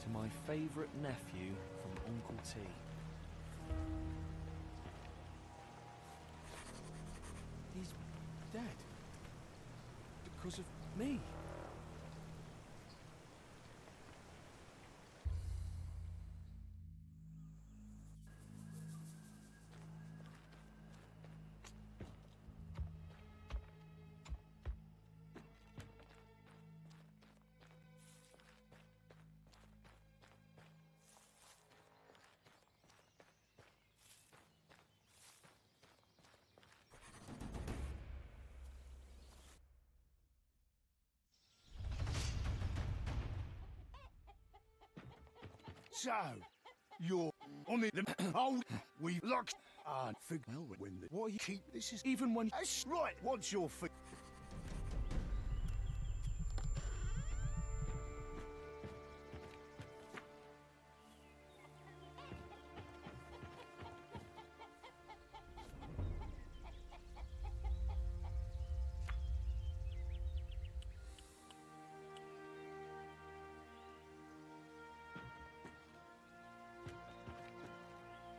To my favourite nephew from Uncle T. He's dead. Because of me. So, you're on the hold. We locked and Well, when the what are you... keep this is Even when... that's right. What's your feet?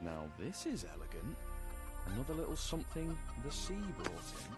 Now this is elegant. Another little something the sea brought in.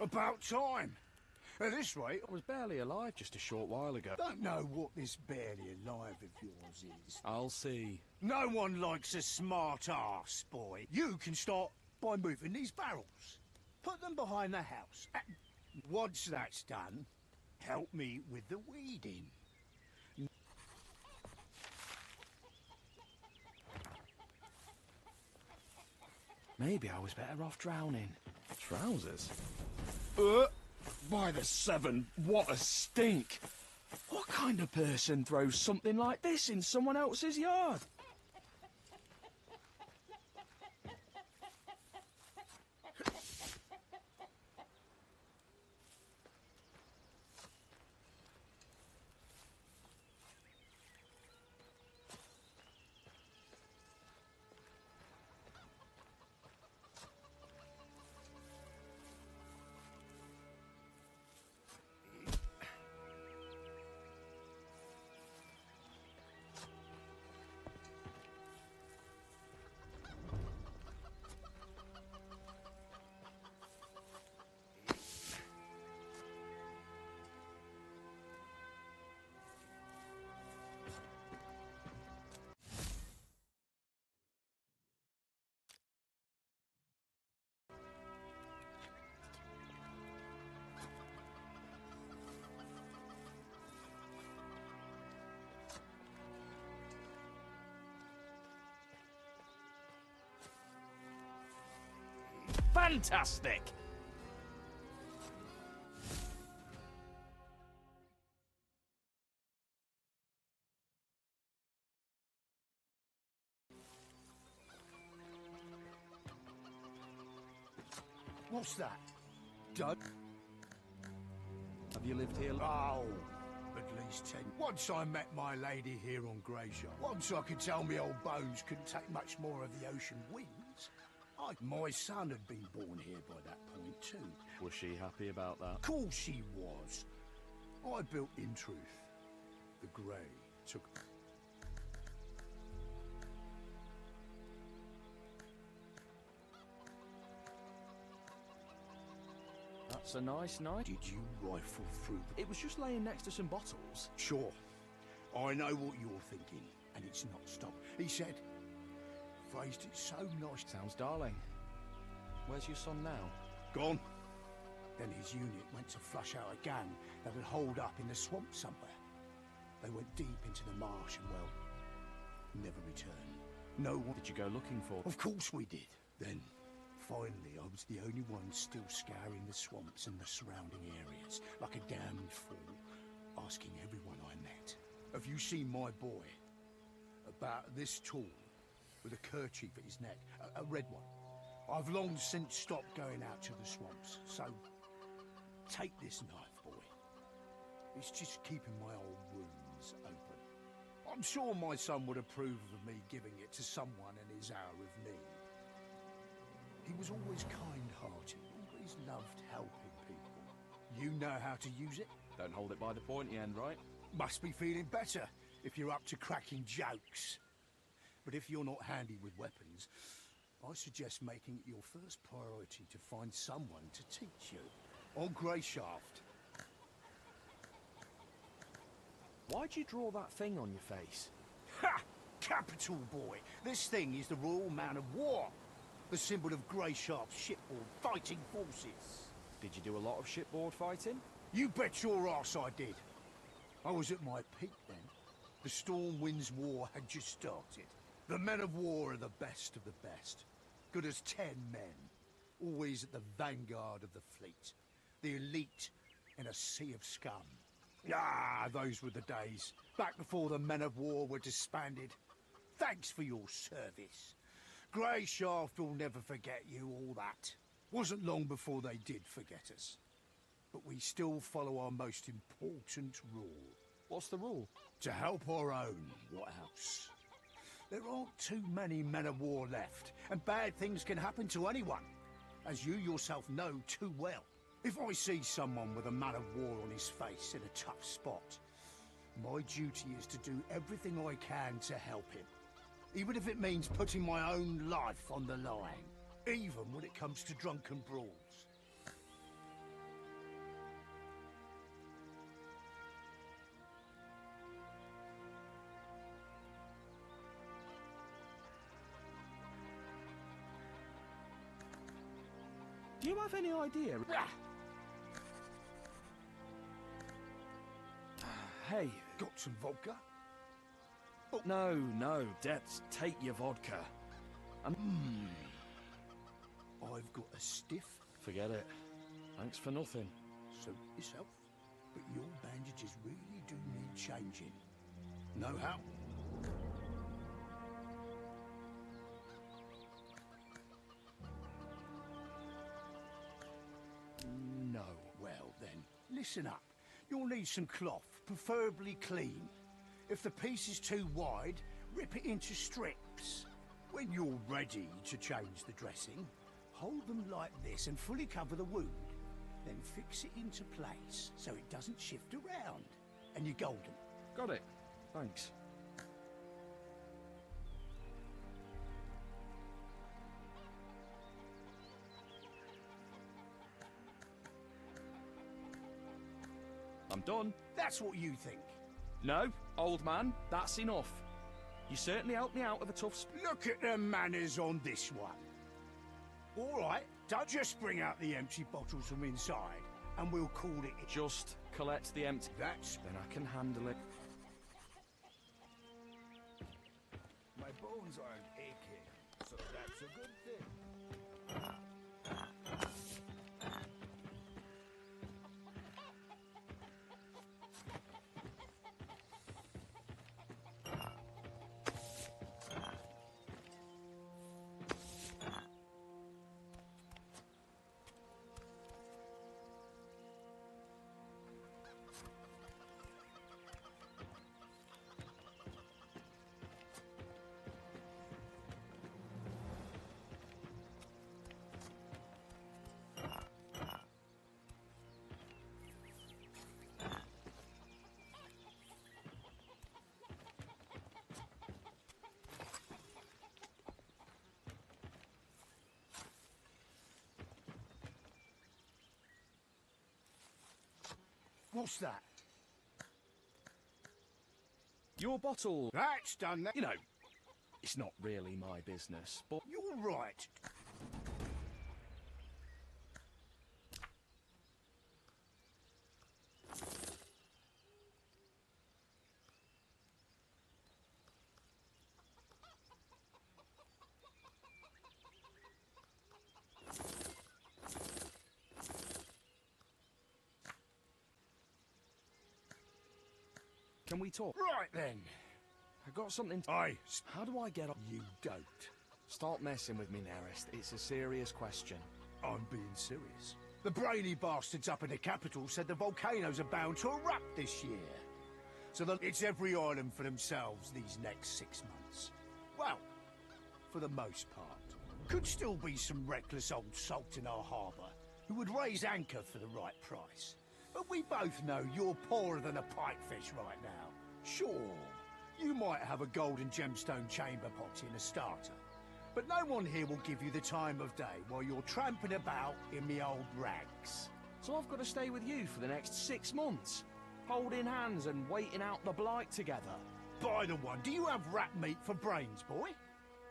About time. At this rate, I was barely alive just a short while ago. don't know what this barely alive of yours is. I'll see. No one likes a smart ass, boy. You can start by moving these barrels. Put them behind the house. And once that's done, help me with the weeding. Maybe I was better off drowning. Trousers? By the seven, what a stink! What kind of person throws something like this in someone else's yard? Fantastic! What's that? Dud? Have you lived here? Oh, at least 10. Once I met my lady here on Greyshire. Once I could tell me old bones couldn't take much more of the ocean winds. My son had been born here by that point too. Was she happy about that? Of course she was. I built in truth. The Grey took... That's a nice night. Did you rifle through the... It was just laying next to some bottles. Sure. I know what you're thinking, and it's not stopped. He said... Phrased it so nice. Sounds darling. Where's your son now? Gone. Then his unit went to flush out a gang that had holed up in the swamp somewhere. They went deep into the marsh and, well, never returned. No one... Did you go looking for them? Of course we did. Then, finally, I was the only one still scouring the swamps and the surrounding areas, like a damned fool, asking everyone I met. Have you seen my boy? About this tall, with a kerchief at his neck, a red one. I've long since stopped going out to the swamps, so take this knife, boy. It's just keeping my old wounds open. I'm sure my son would approve of me giving it to someone in his hour of need. He was always kind-hearted, always loved helping people. You know how to use it? Don't hold it by the pointy end, right? Must be feeling better if you're up to cracking jokes. But if you're not handy with weapons, I suggest making it your first priority to find someone to teach you. On Greyshaft. Why'd you draw that thing on your face? Ha! Capital, boy. This thing is the Royal Man of War. The symbol of Greyshaft's shipboard fighting forces. Did you do a lot of shipboard fighting? You bet your ass I did. I was at my peak then. The Storm Winds War had just started. The men of war are the best of the best. Good as 10 men. Always at the vanguard of the fleet. The elite in a sea of scum. Ah, those were the days. Back before the men of war were disbanded. Thanks for your service. Greyshaft will never forget you, all that. Wasn't long before they did forget us. But we still follow our most important rule. What's the rule? To help our own, what else? There aren't too many men of war left, and bad things can happen to anyone, as you yourself know too well. If I see someone with a man of war on his face in a tough spot, my duty is to do everything I can to help him, even if it means putting my own life on the line, even when it comes to drunken brawls. Do you have any idea? Hey. Got some vodka? Oh. No, Debs, take your vodka. I've got a stiff. Forget it. Thanks for nothing. Suit yourself. But your bandages really do need changing. Know how? No. Well then, listen up. You'll need some cloth, preferably clean. If the piece is too wide, rip it into strips. When you're ready to change the dressing, hold them like this and fully cover the wound. Then fix it into place so it doesn't shift around. And you're golden. Got it. Thanks. I'm done. That's what you think. No, old man, that's enough. You certainly helped me out of a tough spot. Look at the manners on this one. All right, don't just bring out the empty bottles from inside, and we'll call it... Just collect the empty... That's... Then I can handle it. My bones aren't aching, so that's a good thing. What's that? Your bottle. That's done that. You know, it's not really my business, but... You're right. Can we talk? Right then. I got something to... Aye. How do I get up? You don't. Stop messing with me, Nerist. It's a serious question. I'm being serious. The brainy bastards up in the capital said the volcanoes are bound to erupt this year. So that it's every island for themselves these next 6 months. Well, for the most part. Could still be some reckless old salt in our harbour who would raise anchor for the right price. But we both know you're poorer than a pikefish right now. Sure, you might have a golden gemstone chamber pot in a starter, but no one here will give you the time of day while you're tramping about in the old rags. So I've got to stay with you for the next 6 months, holding hands and waiting out the blight together. By the one, do you have rat meat for brains, boy?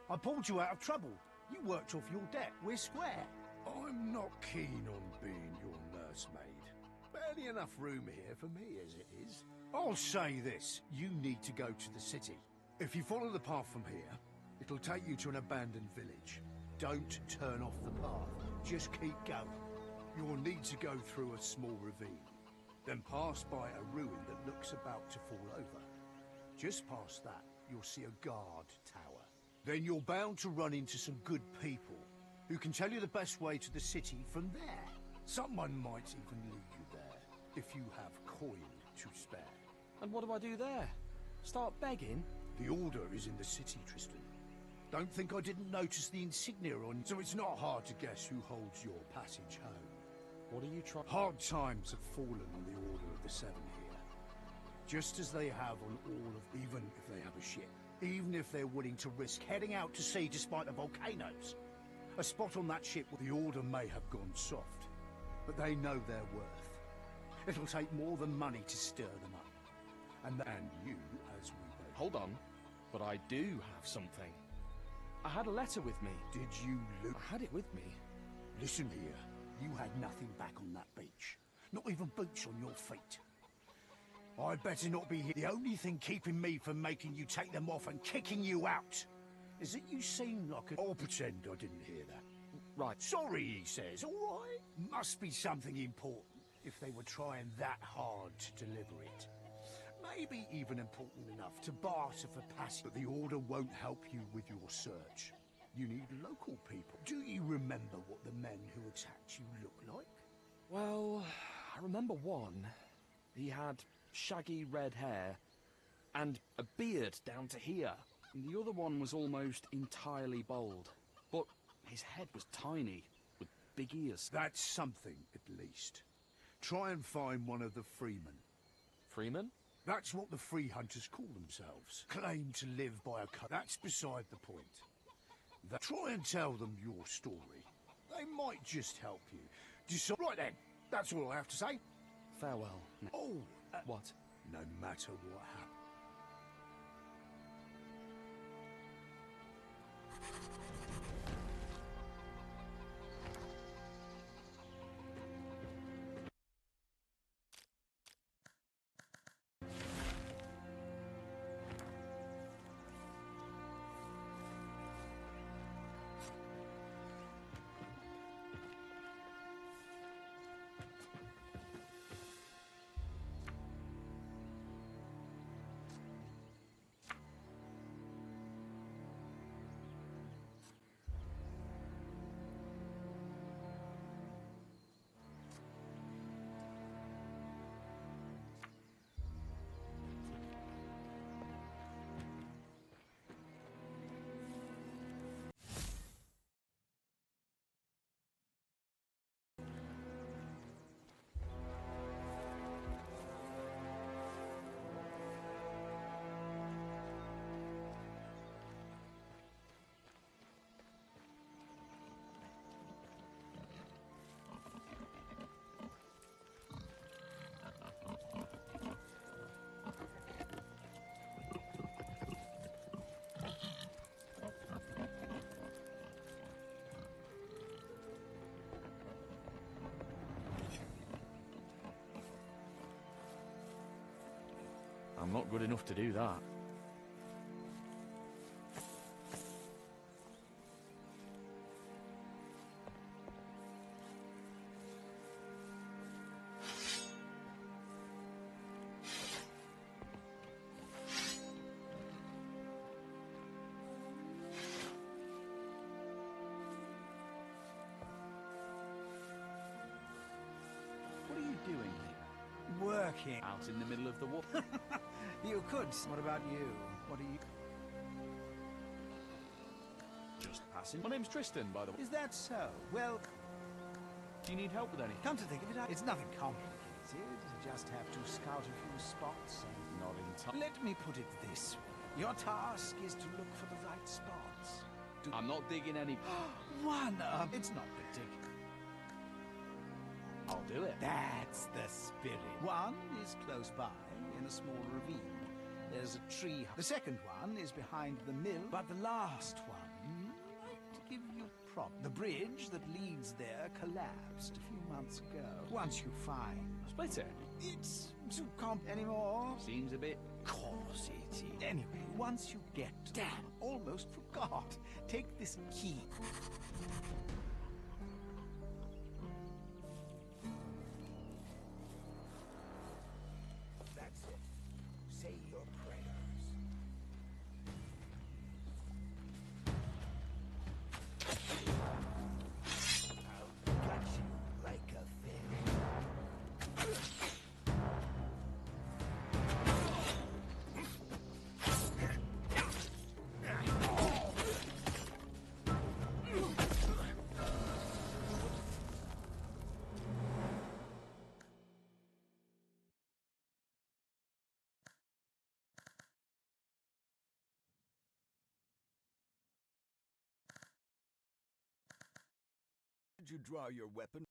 I pulled you out of trouble. You worked off your debt. We're square. I'm not keen on being your nursemaid. Barely enough room here for me as it is. I'll say this. You need to go to the city. If you follow the path from here, it'll take you to an abandoned village. Don't turn off the path. Just keep going. You'll need to go through a small ravine. Then pass by a ruin that looks about to fall over. Just past that, you'll see a guard tower. Then you're bound to run into some good people who can tell you the best way to the city from there. Someone might even lead you there, if you have coin to spare. And what do I do there? Start begging? The Order is in the city, Tristan. Don't think I didn't notice the insignia on, so it's not hard to guess who holds your passage home. What are you trying... Hard times have fallen on the Order of the Seven here. Just as they have on all of... even if they have a ship. Even if they're willing to risk heading out to sea despite the volcanoes. A spot on that ship where the Order may have gone soft. But they know their worth. It'll take more than money to stir them up. And you, as we both... Hold on. But I do have something. I had a letter with me. Did you look? I had it with me. Listen here. You had nothing back on that beach. Not even boots on your feet. I'd better not be here. The only thing keeping me from making you take them off and kicking you out is that you seem like a... I'll pretend I didn't hear that. Right. Sorry, he says. All right. Must be something important if they were trying that hard to deliver it. Maybe even important enough to barter for passage. But the Order won't help you with your search. You need local people. Do you remember what the men who attacked you look like? Well, I remember one. He had shaggy red hair and a beard down to here. The other one was almost entirely bald, but his head was tiny, with big ears. That's something, at least. Try and find one of the freemen. Freemen? That's what the free hunters call themselves. Claim to live by a code. That's beside the point. Try and tell them your story. They might just help you. Right then, that's all I have to say. Farewell. Oh, what? No matter what happens. I'm not good enough to do that. What are you doing here? Working. Out in the middle of the war. You could. What about you? What are you... Just passing. My name's Tristan, by the way. Is that so? Well... Do you need help with anything? Come to think of it, it's nothing complicated. You just have to scout a few spots and... Not in time. Let me put it this way. Your task is to look for the right spots. I'm not digging any... One, it's not particular. I'll do it. That's the spirit. One is close by, in a small ravine. There's a tree. The second one is behind the mill, but the last one might give you prop. The bridge that leads there collapsed a few months ago. Once you find... Split it? It's too anymore. Seems a bit... Course it is. Anyway, once you get... Damn, almost forgot. Take this key. Did you draw your weapon?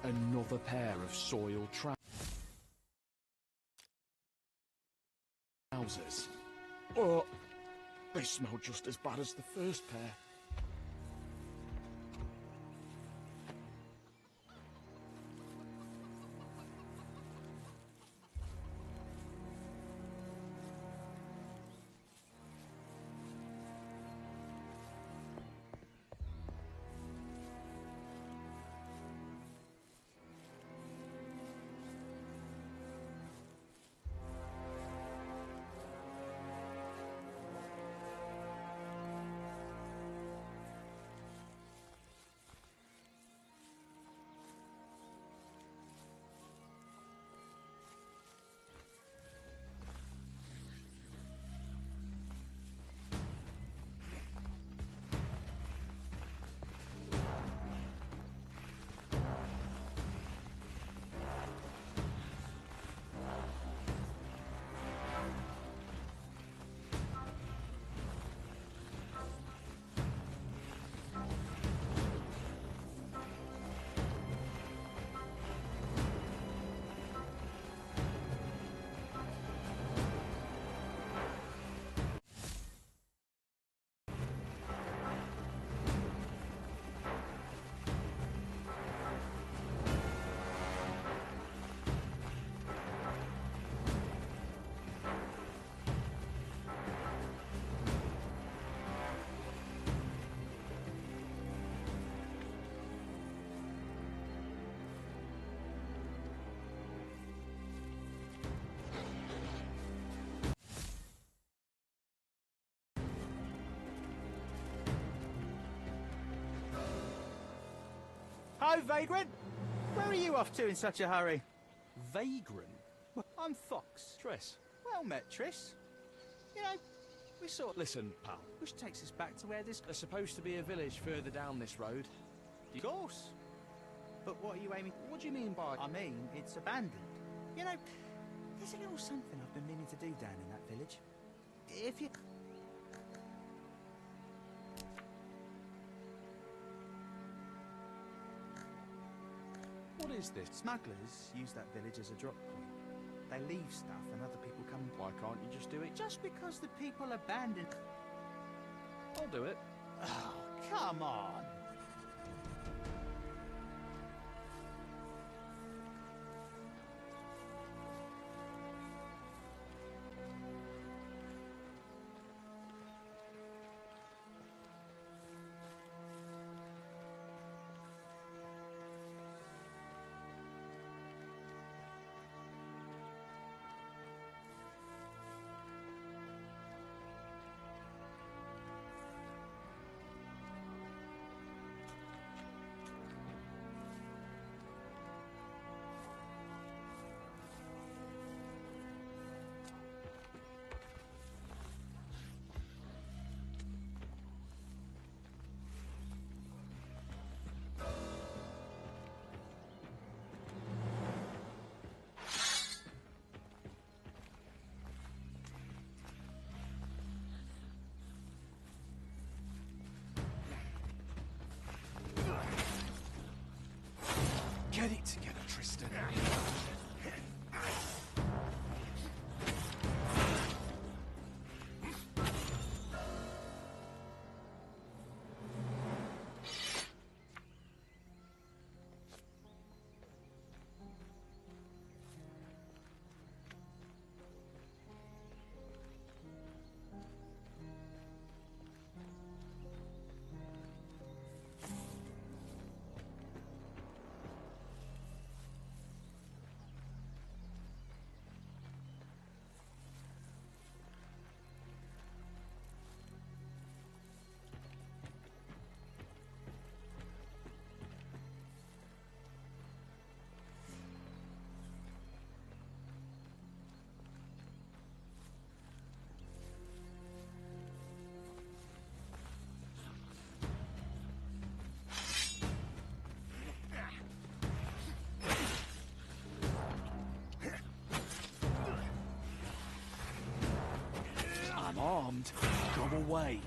Another pair of soiled trousers. Oh, they smell just as bad as the first pair. Hi, Vagrant! Where are you off to in such a hurry? Vagrant? I'm Fox. Triss. Well met, Triss. You know, we sort of... Listen, pal. Which takes us back to where this... There's supposed to be a village further down this road. Of course. But what are you aiming... What do you mean by... I mean, it's abandoned. You know, there's a little something I've been meaning to do down in that village. If you... What is this? Smugglers use that village as a drop point. They leave stuff and other people come... Why can't you just do it? Just because the people abandon... I'll do it. Oh, come on! Get it together, Tristan. I'm armed. Go away.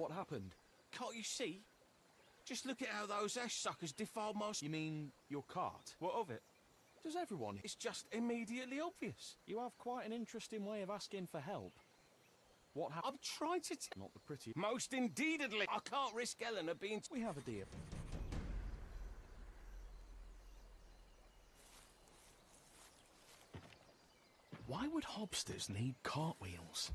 What happened? Can't you see? Just look at how those ash suckers defiled my... You mean your cart? What of it? Does everyone? It's just immediately obvious. You have quite an interesting way of asking for help. What happened? I'm trying to... Not the pretty... Most indeedly. I can't risk Eleanor being... We have a deal. Why would hobsters need cartwheels?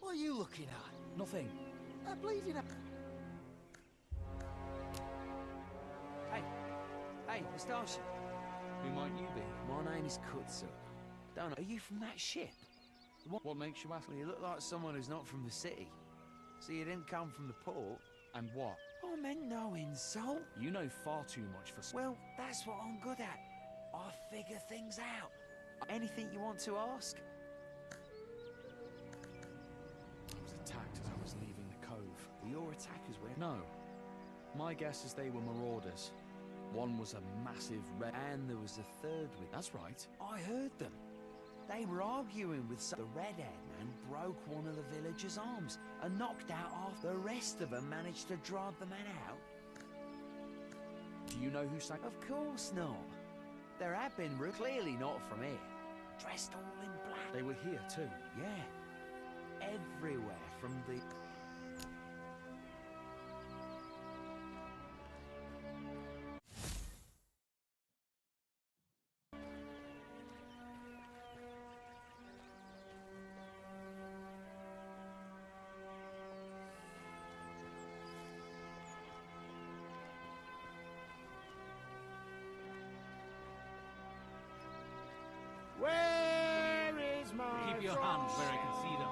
What are you looking at? Nothing. A bleeding... Hey, Nastasha. Who might you be? My name is Kutsu. Are you from that ship? What makes you ask? Well, you look like someone who's not from the city. So you didn't come from the port? And what? I meant no insult. You know far too much for... Well, that's what I'm good at. I figure things out. Anything you want to ask? I was attacked as I was leaving the cove. Your attackers were? No. My guess is they were marauders. One was a massive red... And there was a third with... That's right. I heard them. They were arguing with the red-haired man broke one of the villagers' arms and knocked out half. The rest of them managed to drive the man out. Do you know who sang? Of course not. There have been clearly not from here. Dressed all in black. They were here too. Yeah. Everywhere from the... Keep your hands where I can see them.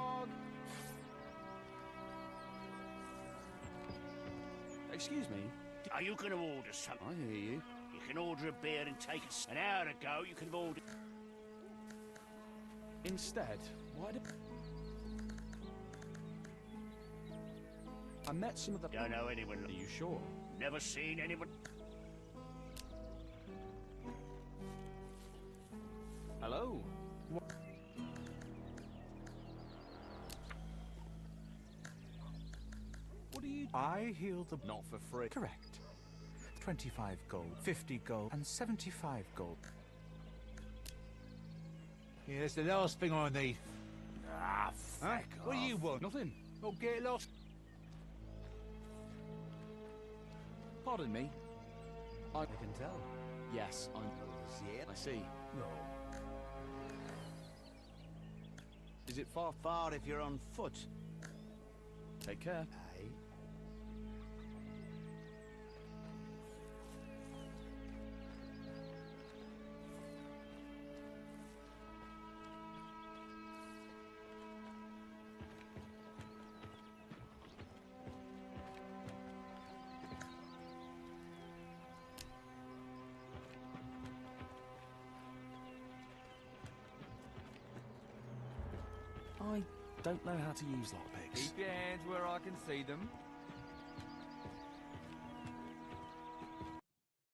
Excuse me? Are you going to order something? I hear you. You can order a beer and take it. An hour ago, you could have ordered... Instead, why did... I met some of the... Don't know anyone. Are you sure? Never seen anyone... Hello? What do you... I heal the... Not for free. Correct. 25 gold, 50 gold, and 75 gold. Yeah, that's the last thing I need. Ah, Huh? What do you want? Nothing. Oh, get lost. Pardon me. I can tell. Yes, I'm... Yeah. I see. No. Is it far? Far if you're on foot. Take care. Aye. I don't know how to use lockpicks. Keep your hands where I can see them.